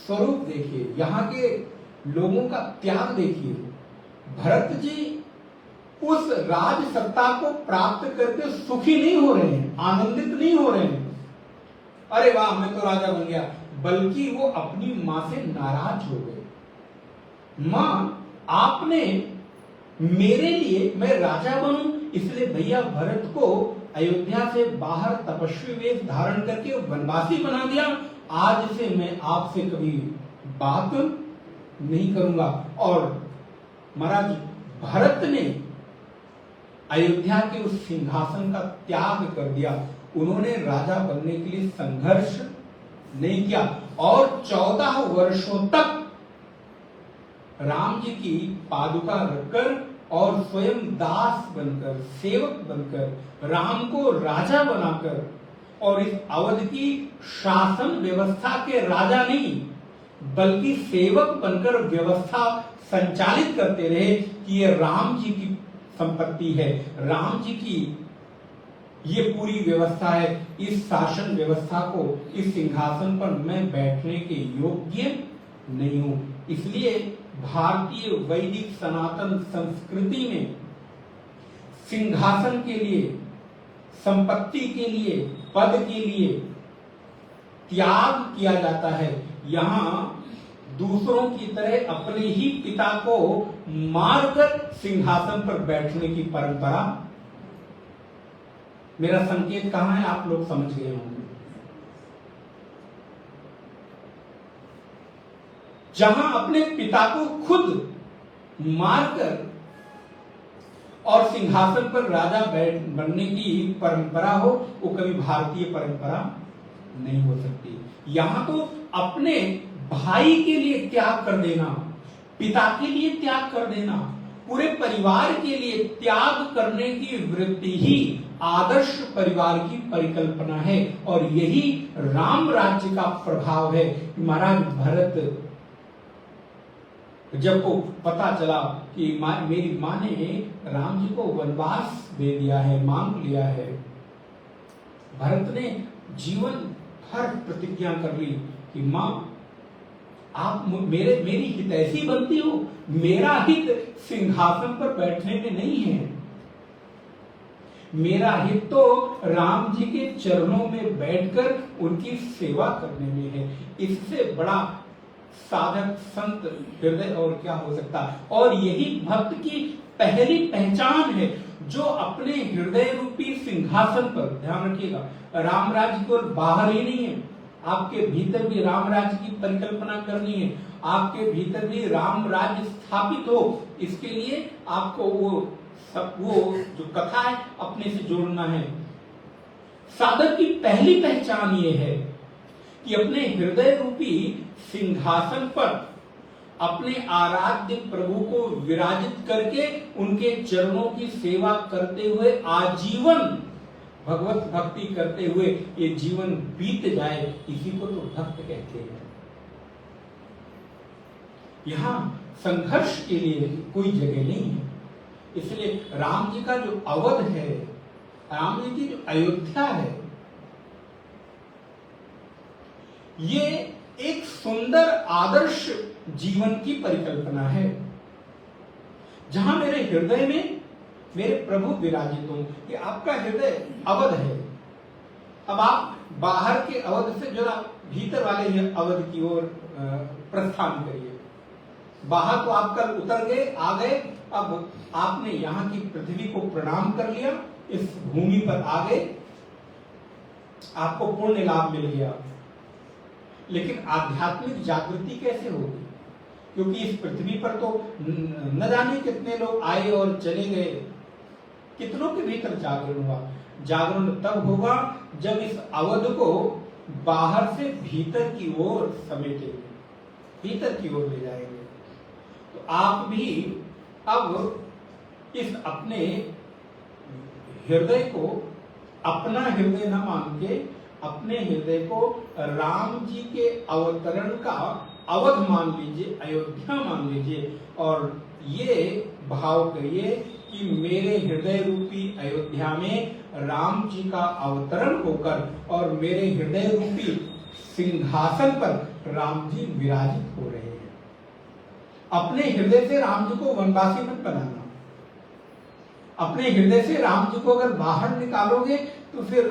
स्वरूप देखिए, यहाँ के लोगों का त्याग देखिए। भरत जी उस राज सत्ता को प्राप्त करके सुखी नहीं हो रहे हैं, आनंदित नहीं हो रहे हैं, अरे वाह मैं तो राजा बन गया, बल्कि वो अपनी मां से नाराज हो गए। मां, आपने मेरे लिए मैं राजा बनूं, इसलिए भैया भरत को अयोध्या से बाहर तपस्वी वेश धारण करके वनवासी बना दिया, आज से मैं आपसे कभी बात नहीं करूंगा। और महाराज भरत ने अयोध्या के उस सिंहासन का त्याग कर दिया, उन्होंने राजा बनने के लिए संघर्ष नहीं किया और 14 वर्षों तक राम जी की पादुका रखकर और स्वयं दास बनकर, सेवक बनकर, राम को राजा बनाकर, और इस अवध की शासन व्यवस्था के राजा नहीं बल्कि सेवक बनकर व्यवस्था संचालित करते रहे कि ये राम जी की संपत्ति है, राम जी की ये पूरी व्यवस्था है, इस शासन व्यवस्था को, इस सिंहासन पर मैं बैठने के योग्य नहीं हूं। इसलिए भारतीय वैदिक सनातन संस्कृति में सिंहासन के लिए, संपत्ति के लिए, पद के लिए त्याग किया जाता है। यहां दूसरों की तरह अपने ही पिता को मारकर सिंहासन पर बैठने की परंपरा, मेरा संकेत कहां है आप लोग समझ गए होंगे। जहां अपने पिता को खुद मारकर और सिंहासन पर राजा बनने की परंपरा हो, वो कभी भारतीय परंपरा नहीं हो सकती। यहां तो अपने भाई के लिए त्याग कर देना, पिता के लिए त्याग कर देना, पूरे परिवार के लिए त्याग करने की वृत्ति ही आदर्श परिवार की परिकल्पना है। और यही राम राज्य का प्रभाव है। महाराज भरत जब को पता चला कि मेरी मां ने राम जी को वनवास दे दिया है, मांग लिया है, भरत ने जीवन भर प्रतिज्ञा कर ली कि मां आप मेरी हितैषी बनती हो, मेरा हित सिंहासन पर बैठने में नहीं है, मेरा हित तो राम जी के चरणों में बैठकर उनकी सेवा करने में है। इससे बड़ा साधक संत हृदय और क्या हो सकता है। और यही भक्त की पहली पहचान है, जो अपने हृदय रूपी सिंहासन पर, ध्यान रखिएगा, राम राज्य को बाहर ही नहीं है, आपके भीतर भी राम राज्य की परिकल्पना करनी है, आपके भीतर भी राम राज्य स्थापित हो, इसके लिए आपको वो जो कथा है अपने से जोड़ना है। साधक की पहली पहचान ये है कि अपने हृदय रूपी सिंहासन पर अपने आराध्य प्रभु को विराजित करके उनके चरणों की सेवा करते हुए आजीवन भगवत भक्ति करते हुए ये जीवन बीत जाए, इसी को तो भक्त कहते हैं। यहाँ संघर्ष के लिए कोई जगह नहीं है। इसलिए राम जी का जो अवध है, राम जी की जो अयोध्या है, ये एक सुंदर आदर्श जीवन की परिकल्पना है, जहां मेरे हृदय में मेरे प्रभु विराजित हों। कि आपका हृदय अवध है। अब आप बाहर के अवध से जरा भीतर वाले अवध की ओर प्रस्थान करिए। बाहर तो आप कल उतर गए, आ गए, अब आपने यहाँ की पृथ्वी को प्रणाम कर लिया, इस भूमि पर आ गए, आपको पुण्य लाभ मिल गया। लेकिन आध्यात्मिक जागृति कैसे होगी? क्योंकि इस पृथ्वी पर तो न जाने कितने लोग आए और चले गए, कितनों के भीतर जागरण हुआ। जागरण तब होगा जब इस अवध को बाहर से भीतर की ओर समेटेंगे, भीतर की ओर ले जाएंगे। तो आप भी अब इस अपने हृदय को अपना हृदय न मान के अपने हृदय को राम जी के अवतरण का अवध मान लीजिए, अयोध्या मान लीजिए, और ये भाव करिए कि मेरे हृदय रूपी अयोध्या में राम जी का अवतरण होकर और मेरे हृदय रूपी सिंहासन पर राम जी विराजित हो रहे हैं। अपने हृदय से राम जी को वनवासी मत बनाना। अपने हृदय से राम जी को अगर बाहर निकालोगे तो फिर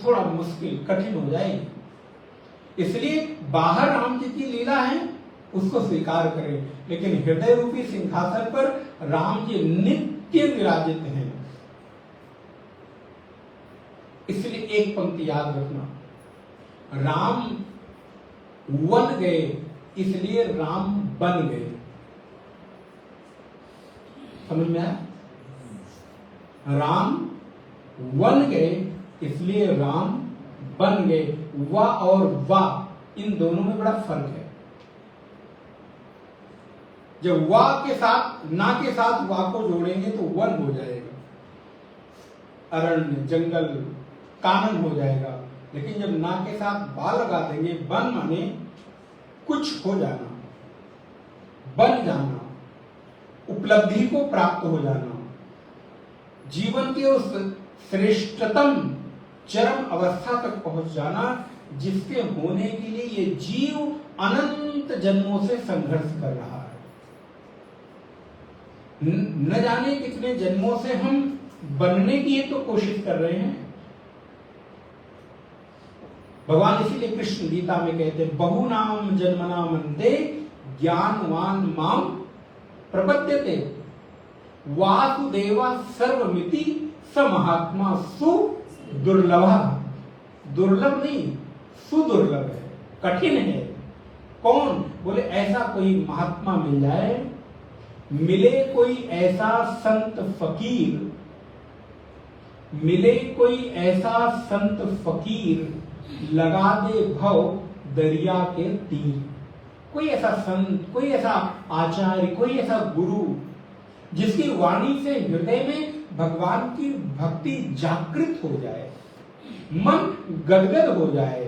थोड़ा मुश्किल, कठिन हो जाएगी। इसलिए बाहर राम जी की लीला है, उसको स्वीकार करें, लेकिन हृदय रूपी सिंहासन पर राम जी नित्य विराजित हैं। इसलिए एक पंक्ति याद रखना, राम वन गए इसलिए राम बन गए। समझ में आया? राम वन गए इसलिए राम बन गए। वा और वा, इन दोनों में बड़ा फर्क है। जब वा के साथ, ना के साथ वा को जोड़ेंगे तो वन हो जाएगा, अरण्य, जंगल, कानन हो जाएगा। लेकिन जब ना के साथ बा लगा देंगे, बन माने कुछ हो जाना, बन जाना, उपलब्धि को प्राप्त हो जाना, जीवन के उस श्रेष्ठतम चरम अवस्था तक पहुंच जाना जिसके होने के लिए ये जीव अनंत जन्मों से संघर्ष कर रहा है। न जाने कितने जन्मों से हम बनने की तो कोशिश कर रहे हैं। भगवान इसीलिए कृष्ण गीता में कहते हैं, बहुनाम जन्मना मंदे ज्ञानवान माम प्रपद्यते वासुदेवा सर्वमिति स महात्मा सु दुर्लभ। दुर्लभ नहीं, सुदुर्लभ है, कठिन है। कौन? बोले ऐसा कोई महात्मा मिल जाए, मिले कोई ऐसा संत फकीर, मिले कोई ऐसा संत फकीर लगा दे भव दरिया के तीर। कोई ऐसा संत, कोई ऐसा आचार्य, कोई ऐसा गुरु जिसकी वाणी से हृदय में भगवान की भक्ति जागृत हो जाए, मन गदगद हो जाए,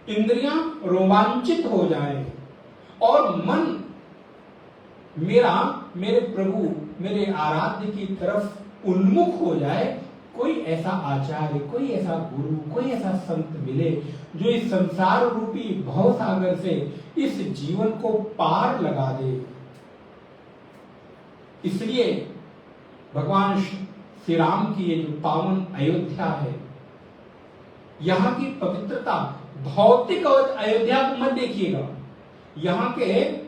इंद्रियां रोमांचित हो जाए और मन मेरा मेरे प्रभु, मेरे आराध्य की तरफ उन्मुख हो जाए। कोई ऐसा आचार्य, कोई ऐसा गुरु, कोई ऐसा संत मिले जो इस संसार रूपी भव सागर से इस जीवन को पार लगा दे। इसलिए भगवान श्री राम की ये जो पावन अयोध्या है, यहाँ की पवित्रता, भौतिक अयोध्या को मत देखिएगा, यहाँ के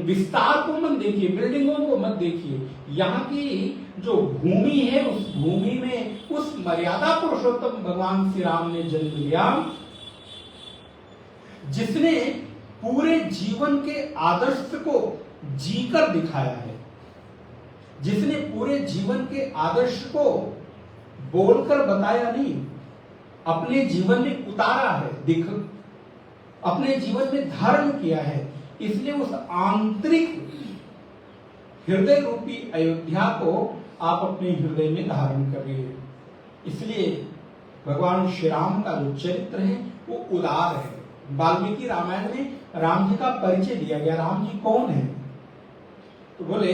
विस्तार को मत देखिए, बिल्डिंगों को मत देखिए। यहाँ की जो भूमि है, उस भूमि में उस मर्यादा पुरुषोत्तम भगवान श्री राम ने जन्म लिया जिसने पूरे जीवन के आदर्श को जीकर दिखाया है, जिसने पूरे जीवन के आदर्श को बोलकर बताया नहीं, अपने जीवन में उतारा है, अपने जीवन में धारण किया है। इसलिए उस आंतरिक हृदय रूपी अयोध्या को आप अपने हृदय में धारण करिए। इसलिए भगवान श्री राम का जो चरित्र है वो उदार है। वाल्मीकि रामायण में राम जी का परिचय दिया गया। राम जी कौन है? तो बोले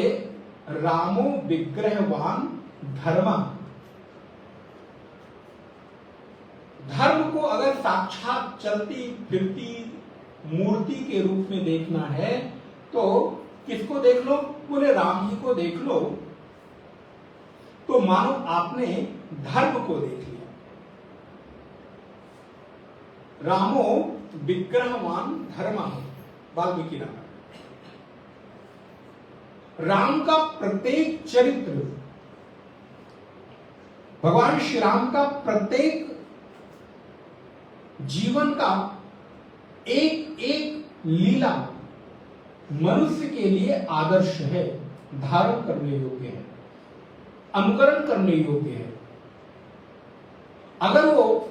रामो विग्रहवान धर्मा। धर्म को अगर साक्षात चलती फिरती मूर्ति के रूप में देखना है तो किसको देख लो? बोले राम जी को देख लो, तो मानो आपने धर्म को देख लिया। रामो विग्रहवान धर्मा, वाल्मीकि रामायण। राम का प्रत्येक चरित्र, भगवान श्री राम का प्रत्येक जीवन का एक एक लीला मनुष्य के लिए आदर्श है, धारण करने योग्य है, अनुकरण करने योग्य है। अगर वो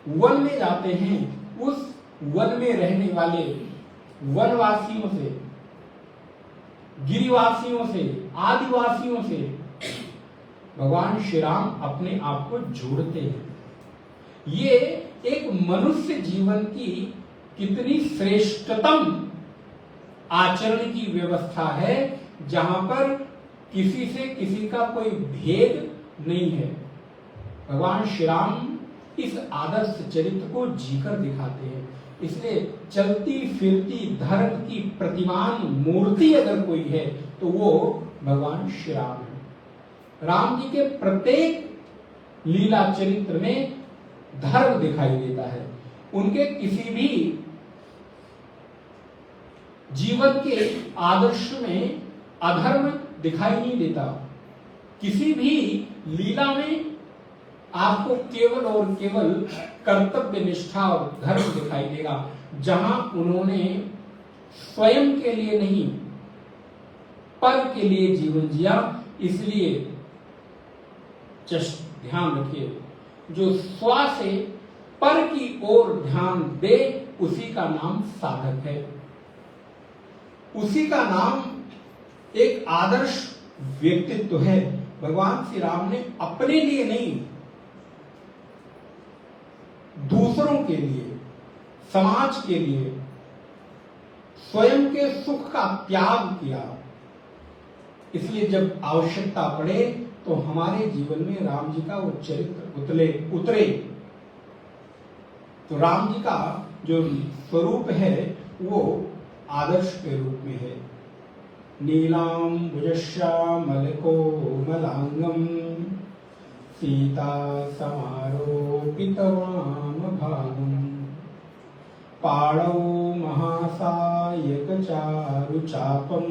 वन में जाते हैं, उस वन में रहने वाले वनवासियों से, गिरिवासियों से, आदिवासियों से भगवान श्री राम अपने आप को जोड़ते हैं। ये एक मनुष्य जीवन की कितनी श्रेष्ठतम आचरण की व्यवस्था है, जहां पर किसी से किसी का कोई भेद नहीं है। भगवान श्री राम इस आदर्श चरित्र को जीकर दिखाते हैं। इसलिए चलती फिरती धर्म की प्रतिमान मूर्ति अगर कोई है तो वो भगवान श्री राम है। राम जी के प्रत्येक लीला चरित्र में धर्म दिखाई देता है। उनके किसी भी जीवन के आदर्श में अधर्म दिखाई नहीं देता। किसी भी लीला में आपको केवल और केवल कर्तव्य निष्ठा और धर्म दिखाई देगा, जहां उन्होंने स्वयं के लिए नहीं पर के लिए जीवन जिया। इसलिए ध्यान रखिए, जो स्व से पर की ओर ध्यान दे उसी का नाम साधक है, उसी का नाम एक आदर्श व्यक्तित्व है। भगवान श्री राम ने अपने लिए नहीं, दूसरों के लिए, समाज के लिए स्वयं के सुख का त्याग किया। इसलिए जब आवश्यकता पड़े तो हमारे जीवन में राम जी का वो चरित्र उतरे। तो राम जी का जो स्वरूप है वो आदर्श के रूप में है। नीलांबुजश्यामल कोमलांगम सीता समारोपित वामभागम पाणौ महासायक चारुचापम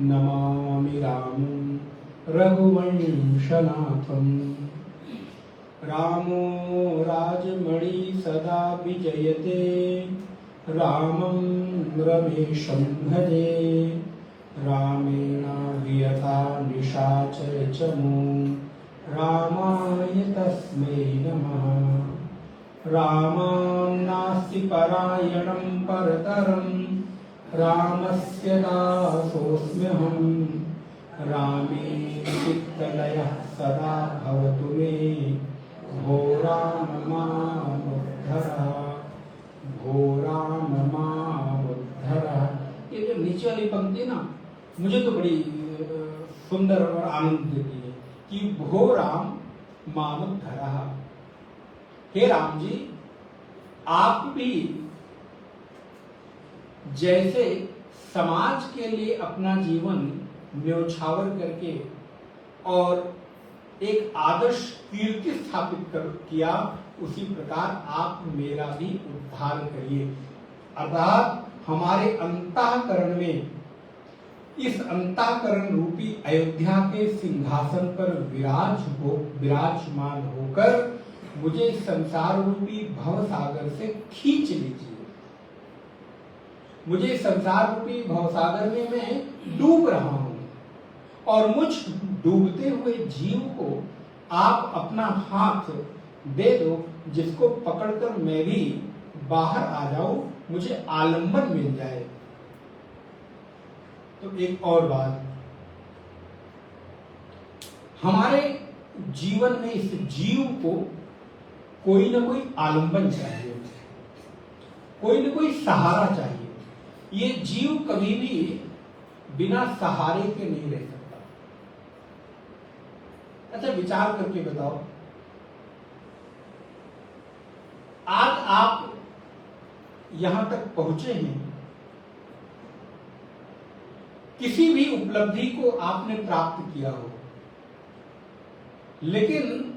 नमामि रामं रघुवंशनाथम। रामो राजमणि सदा विजयते रामं रमेशं भजे। रामेण वियता निशाचर चमू रामाय तस्मै नमः। रामां नास्ति परायणं परतरं रामस्य दासोऽस्म्यहम्। रामे चित्तलयः सदा भवतु मे भो राम मामुद्धर भो राम मामुद्धर। ये जो नीचे वाली पंक्ति ना मुझे तो बड़ी सुंदर और आनंद देती है कि भो राम मामुद्धर। हे राम जी, आप भी जैसे समाज के लिए अपना जीवन न्योछावर करके और एक आदर्श कीर्ति स्थापित किया, उसी प्रकार आप मेरा भी उद्धार करिए। अर्थात हमारे अंतःकरण में, इस अंतःकरण रूपी अयोध्या के सिंहासन पर विराजमान होकर मुझे संसार रूपी भव सागर से खींच लीजिए। मुझे संसार रूपी भवसागर में मैं डूब रहा हूं और मुझ डूबते हुए जीव को आप अपना हाथ दे दो, जिसको पकड़कर मैं भी बाहर आ जाऊं, मुझे आलंबन मिल जाए। तो एक और बात, हमारे जीवन में इस जीव को कोई ना कोई आलंबन चाहिए, कोई ना कोई सहारा चाहिए। ये जीव कभी भी बिना सहारे के नहीं रह सकता। अच्छा विचार करके बताओ, आज आप यहां तक पहुंचे हैं, किसी भी उपलब्धि को आपने प्राप्त किया हो, लेकिन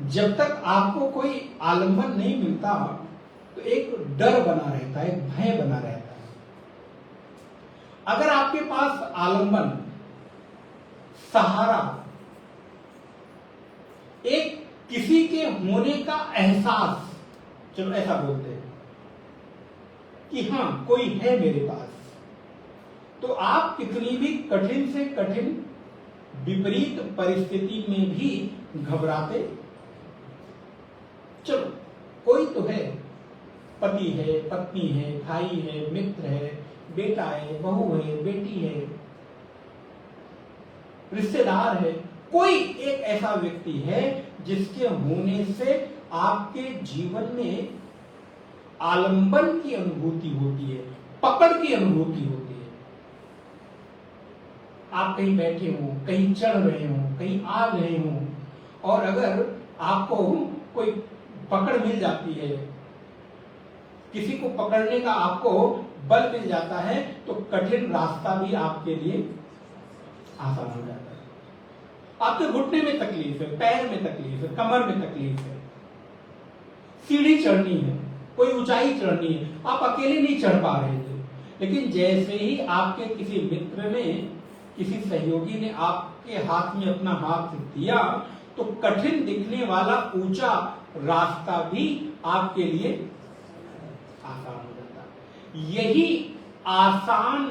जब तक आपको कोई आलंबन नहीं मिलता तो एक डर बना रहता है, एक भय बना रहता है। अगर आपके पास आलंबन, सहारा, एक किसी के होने का एहसास, चलो ऐसा बोलते हैं कि हां कोई है मेरे पास, तो आप कितनी भी कठिन से कठिन विपरीत परिस्थिति में भी घबराते, चलो कोई तो है, पति है, पत्नी है, भाई है, मित्र है, बेटा है, बहू है, बेटी है, रिश्तेदार है, कोई एक ऐसा व्यक्ति है जिसके होने से आपके जीवन में आलंबन की अनुभूति होती है, पकड़ की अनुभूति होती है। आप कहीं बैठे हो, कहीं चढ़ रहे हो, कहीं आ रहे हो, और अगर आपको कोई पकड़ मिल जाती है, किसी को पकड़ने का आपको बल मिल जाता है, तो कठिन रास्ता भी आपके लिए आसान हो जाता है। आपके घुटने में तकलीफ है, पैर में तकलीफ है, कमर में तकलीफ है, सीढ़ी चढ़नी है, कोई ऊंचाई चढ़नी है, आप अकेले नहीं चढ़ पा रहे थे, लेकिन जैसे ही आपके किसी मित्र ने, किसी सहयोगी ने आपके हाथ में अपना हाथ दिया, तो कठिन दिखने वाला ऊंचा रास्ता भी आपके लिए आसान हो जाता है। यही आसान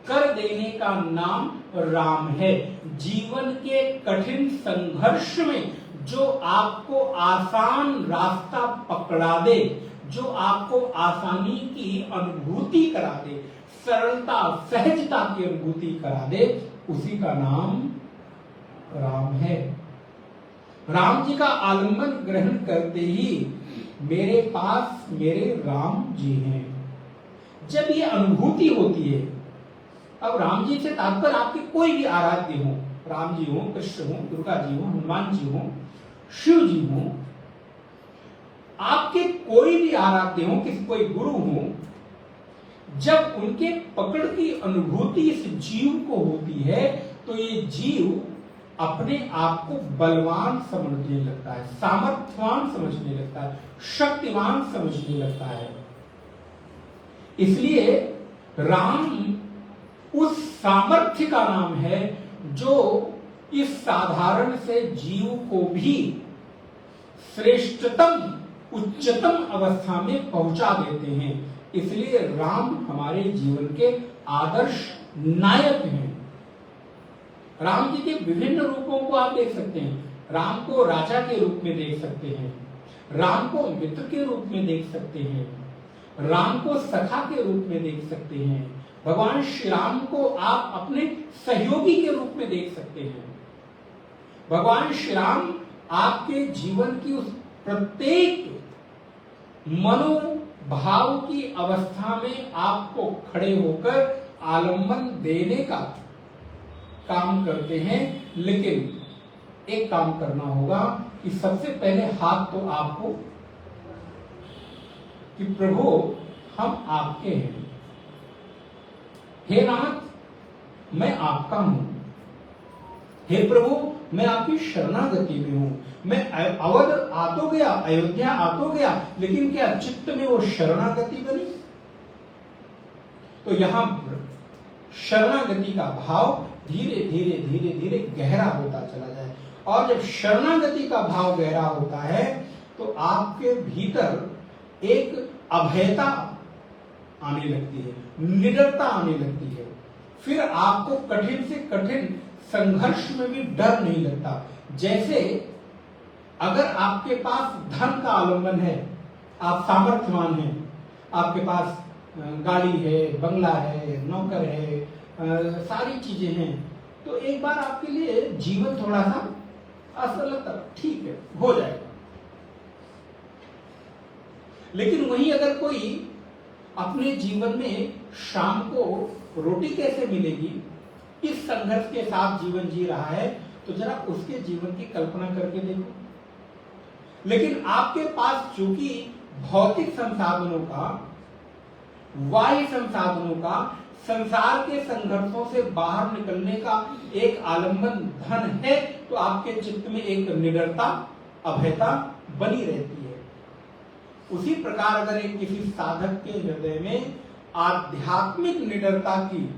कर देने का नाम राम है। जीवन के कठिन संघर्ष में जो आपको आसान रास्ता पकड़ा दे, जो आपको आसानी की अनुभूति करा दे, सरलता सहजता की अनुभूति करा दे, उसी का नाम राम है। राम जी का आलिंगन ग्रहण करते ही मेरे पास मेरे राम जी हैं, जब ये अनुभूति होती है। अब राम जी से तात्पर्य आपके कोई भी आराध्य हो, राम जी हो, कृष्ण हो, दुर्गा जी हो, हनुमान जी हो, शिव जी हो, आपके कोई भी आराध्य हो, किसी कोई गुरु हो, जब उनके पकड़ की अनुभूति इस जीव को होती है, तो ये जीव अपने आप को बलवान समझने लगता है, सामर्थ्यवान समझने लगता है, शक्तिवान समझने लगता है। इसलिए राम उस सामर्थ्य का नाम है जो इस साधारण से जीव को भी श्रेष्ठतम उच्चतम अवस्था में पहुंचा देते हैं। इसलिए राम हमारे जीवन के आदर्श नायक हैं। राम जी के विभिन्न रूपों को आप देख सकते हैं। राम को राजा के रूप में देख सकते हैं, राम को मित्र के रूप में देख सकते हैं, राम को सखा के रूप में देख सकते हैं, भगवान श्री राम को आप अपने सहयोगी के रूप में देख सकते हैं। भगवान श्री राम आपके जीवन की उस प्रत्येक मनोभाव की अवस्था में आपको खड़े होकर आलंबन देने का काम करते हैं। लेकिन एक काम करना होगा कि सबसे पहले हाथ तो आपको, कि प्रभु हम आपके हैं, हे नाथ मैं आपका हूं, हे प्रभु मैं आपकी शरणागति में हूं। मैं अवध आ तो गया, अयोध्या आ तो गया, लेकिन क्या चित्त में वो शरणागति बनी? तो यहां शरणागति का भाव धीरे धीरे धीरे धीरे गहरा होता चला जाए, और जब शरणागति का भाव गहरा होता है तो आपके भीतर एक अभयता आने लगती है, निडरता आने लगती है। फिर आपको कठिन से कठिन संघर्ष में भी डर नहीं लगता। जैसे अगर आपके पास धन का आलंबन है, आप सामर्थ्यवान हैं, आपके पास गाड़ी है, बंगला है, नौकर है, सारी चीजें हैं, तो एक बार आपके लिए जीवन थोड़ा सा असर लगता, ठीक है हो जाएगा। लेकिन वहीं अगर कोई अपने जीवन में शाम को रोटी कैसे मिलेगी, इस संघर्ष के साथ जीवन जी रहा है, तो जरा उसके जीवन की कल्पना करके देखो। लेकिन आपके पास चूंकि भौतिक संसाधनों का, बाह्य संसाधनों का, संसार के संघर्षों से बाहर निकलने का एक आलंबन धन है, तो आपके चित्त में एक निडरता, अभयता बनी रहती है। उसी प्रकार अगर एक किसी साधक के हृदय में आध्यात्मिक निडरता की,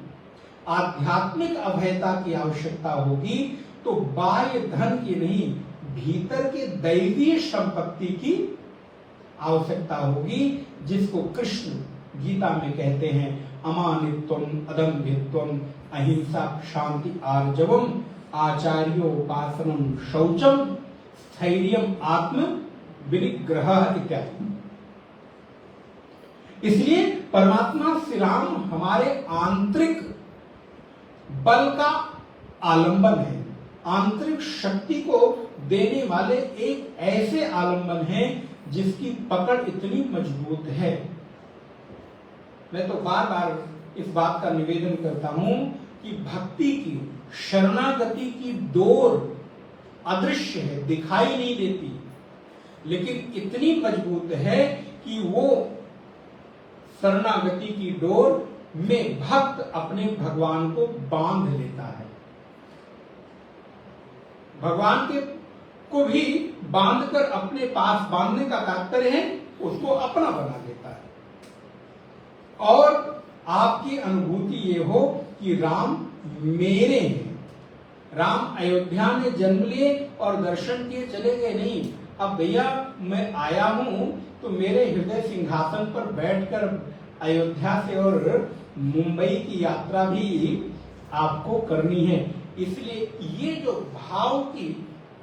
आध्यात्मिक अभयता की आवश्यकता होगी, तो बाह्य धन की नहीं, भीतर के दैवीय संपत्ति की आवश्यकता होगी, जिसको कृष्ण गीता में कहते हैं अमानित्वम, अदम्भित्वम, अहिंसा, शांति, आर्जवम, आचार्योपासनम, शौचम, स्थैर्यम, आत्म विनिग्रह इत्यादि। इसलिए परमात्मा श्री राम हमारे आंतरिक बल का आलंबन है, आंतरिक शक्ति को देने वाले एक ऐसे आलंबन है जिसकी पकड़ इतनी मजबूत है। मैं तो बार बार इस बात का निवेदन करता हूं कि भक्ति की, शरणागति की डोर अदृश्य है, दिखाई नहीं देती, लेकिन इतनी मजबूत है कि वो शरणागति की डोर में भक्त अपने भगवान को बांध लेता है। भगवान के को भी बांधकर अपने पास, बांधने का तात्पर्य है उसको अपना बना लेता है। और आपकी अनुभूति ये हो कि राम मेरे हैं। राम अयोध्या में जन्म लिए और दर्शन किए चले गए नहीं। अब भैया मैं आया हूं तो मेरे हृदय सिंहासन पर बैठकर अयोध्या से और मुंबई की यात्रा भी आपको करनी है। इसलिए ये जो भाव की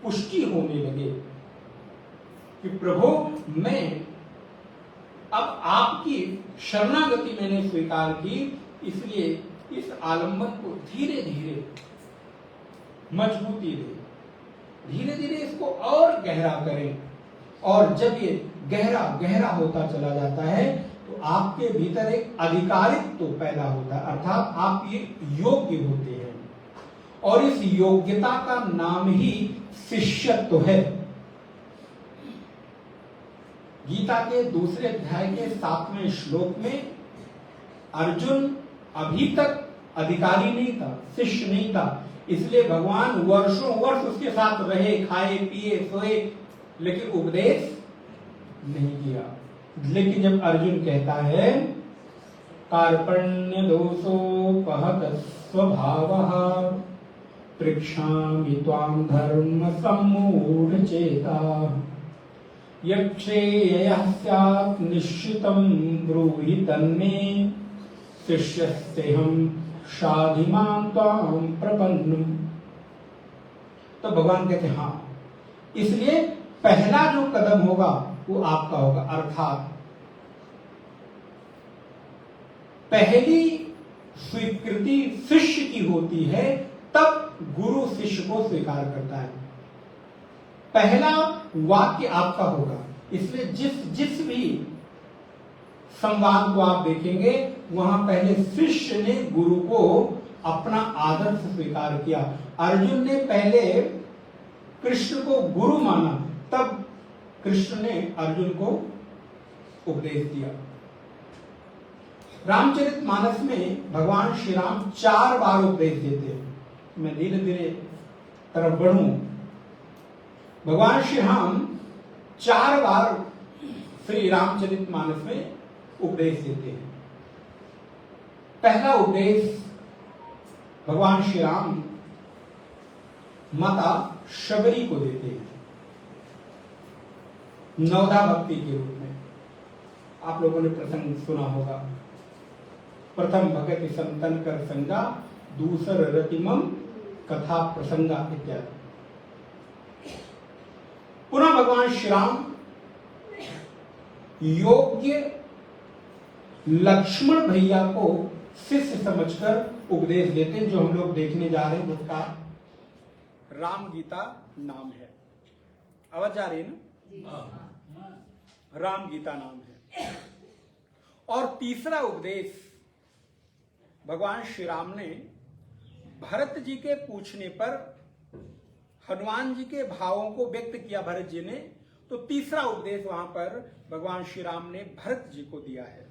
पुष्टि होने लगे कि प्रभु मैं अब आपकी शरणागति मैंने स्वीकार की, इसलिए इस आलंबन को धीरे धीरे मजबूती दे, धीरे धीरे इसको और गहरा करें। और जब ये गहरा गहरा होता चला जाता है तो आपके भीतर एक अधिकारित्व तो पैदा होता है, अर्थात आप ये योग्य होते हैं। और इस योग्यता का नाम ही शिष्यत्व है। गीता के दूसरे अध्याय के 7वें श्लोक में अर्जुन अभी तक अधिकारी नहीं था, शिष्य नहीं था, इसलिए भगवान वर्षों वर्ष उसके साथ रहे, खाए पिए सोए, लेकिन उपदेश नहीं किया। लेकिन जब अर्जुन कहता है कार्पण्य दोषोपहत स्वभावः पृच्छामि त्वां धर्म सम्मूढ़ चेता यक्षेयः स्यात् निश्चितं ब्रूहि तन्मे शिष्यस्तेहं शाधिमां त्वां प्रपन्नम्। तो भगवान कहते हैं हाँ, इसलिए पहला जो कदम होगा वो आपका होगा, अर्थात पहली स्वीकृति शिष्य की होती है, तब गुरु शिष्य को स्वीकार करता है। पहला वाक्य आपका होगा। इसलिए जिस भी संवाद को आप देखेंगे वहां पहले शिष्य ने गुरु को अपना आदर्श स्वीकार किया। अर्जुन ने पहले कृष्ण को गुरु माना, तब कृष्ण ने अर्जुन को उपदेश दिया। रामचरितमानस में भगवान श्री राम 4 बार उपदेश देते हैं। मैं धीरे धीरे तरफ बढ़ूं। भगवान श्री राम 4 बार श्री रामचरितमानस में उपदेश देते हैं। पहला उपदेश भगवान श्री राम माता शबरी को देते हैं, नवधा भक्ति के रूप में। आप लोगों ने प्रसंग सुना होगा, प्रथम भगति संतन कर संगा, दूसर रतिमम कथा प्रसंगा इत्यादि। पुनः भगवान श्री राम योग्य लक्ष्मण भैया को शिष्य समझकर उपदेश देते हैं, जो हम लोग देखने जा रहे हैं, जिसका राम गीता नाम है। आवाज आ रही है ना? राम गीता नाम है। और तीसरा उपदेश भगवान श्री राम ने भरत जी के पूछने पर हनुमान जी के भावों को व्यक्त किया भरत जी ने, तो तीसरा उपदेश वहां पर भगवान श्री राम ने भरत जी को दिया है।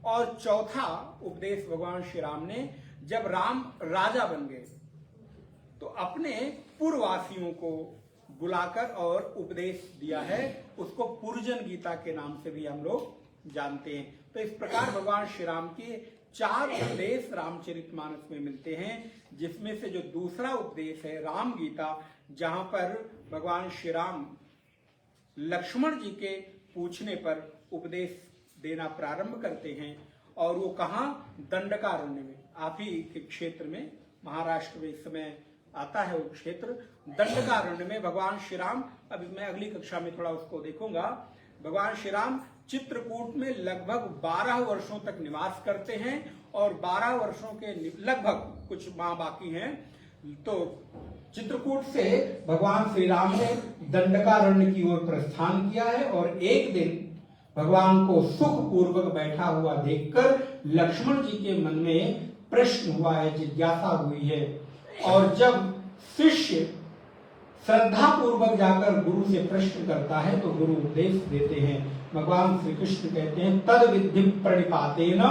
और चौथा उपदेश भगवान श्री राम ने जब राम राजा बन गए तो अपने पूर्ववासियों को बुलाकर और उपदेश दिया है, उसको पुरजन गीता के नाम से भी हम लोग जानते हैं। तो इस प्रकार भगवान श्री राम के 4 उपदेश रामचरितमानस में मिलते हैं, जिसमें से जो दूसरा उपदेश है राम गीता, जहां पर भगवान श्री राम लक्ष्मण जी के पूछने पर उपदेश देना प्रारंभ करते हैं। और वो कहाँ? दंडकारण्य में, आप ही के क्षेत्र में, महाराष्ट्र में इस समय आता है वो क्षेत्र दंडकारण्य में भगवान श्री राम, अभी मैं अगली कक्षा में थोड़ा उसको देखूंगा, भगवान श्री राम चित्रकूट में लगभग 12 वर्षों तक निवास करते हैं और 12 वर्षों के लगभग कुछ माह बाकी हैं, तो चित्रकूट से भगवान श्री राम ने दंडकारण्य की ओर प्रस्थान किया है। और एक दिन भगवान को सुख पूर्वक बैठा हुआ देखकर लक्ष्मण जी के मन में प्रश्न हुआ है, जिज्ञासा हुई है। और जब शिष्य श्रद्धा पूर्वक जाकर गुरु से प्रश्न करता है तो गुरु उपदेश देते हैं। भगवान श्री कृष्ण कहते हैं, तद विद्धि प्रणिपातेन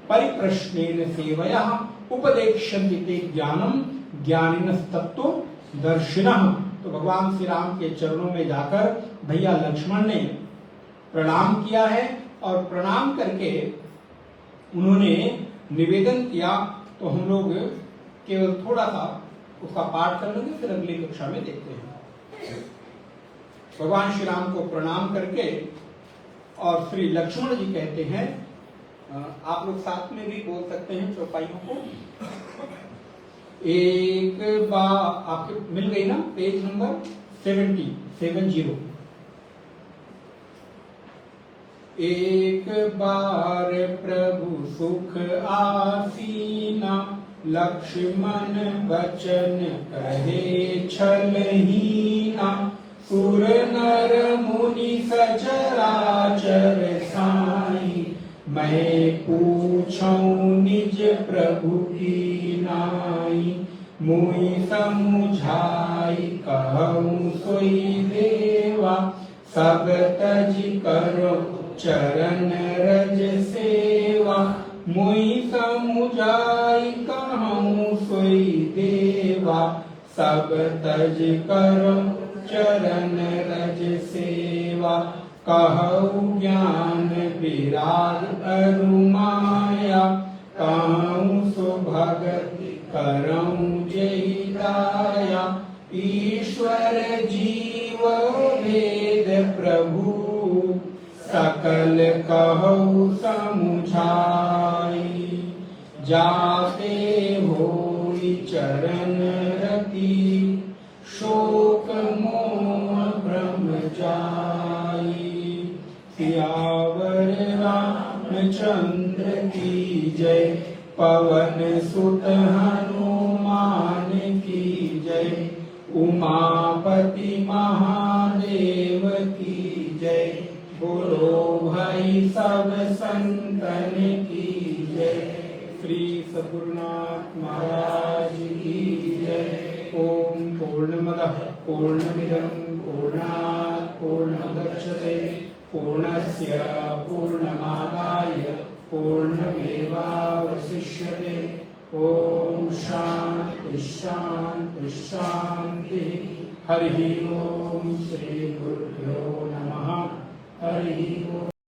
परिप्रश्नेन सेवया उपदेक्ष्यन्ति ते ज्ञानम ज्ञानिनस्तत्त्व दर्शिनः। तो भगवान श्री राम के चरणों में जाकर भैया लक्ष्मण ने प्रणाम किया है और प्रणाम करके उन्होंने निवेदन किया। तो हम लोग केवल थोड़ा सा उसका पाठ कर लेंगे, फिर अगली कक्षा में देखते हैं। भगवान श्री राम को प्रणाम करके और श्री लक्ष्मण जी कहते हैं, आप लोग साथ में भी बोल सकते हैं चौपाइयों को। एक बार आपके मिल गई ना, पेज नंबर 70। एक बार प्रभु सुख आसीना, लक्ष्मण वचन कहे छलहीना, सुर नर मुनि सचराचर साई, मैं पूछूं निज प्रभु की नाई, मुई समुझाई कहूं सोई देवा, सब तज करो चरण रज सेवा, मुई समुझाई कहूं सोई देवा, सब तज करो चरण रज सेवा, कहूं ज्ञान विराग अरुमाया, कहूं सुभगति करऊं जय दाया, ईश्वर जीव भेद प्रभु, सकल कहु समुझाई, जाते होई चरण रति, शोक मोह भ्रम जाई, सियावर रामचंद्र की जय, पवन सुत हनुमान की जय, उमापति महादेव की जय, बोलो भाई सब संतन की जय, श्री सद्गुरुनाथ महाराज की जय। ओम पूर्णमदः पूर्णमिदं पूर्णात् पूर्णमुदच्यते, पूर्णस्य पूर्णमादाय पूर्णमेवावशिष्यते। ओम शांति शांति शांति। हरि ओम। श्री गुरुभ्यो नमः। हरि ओम।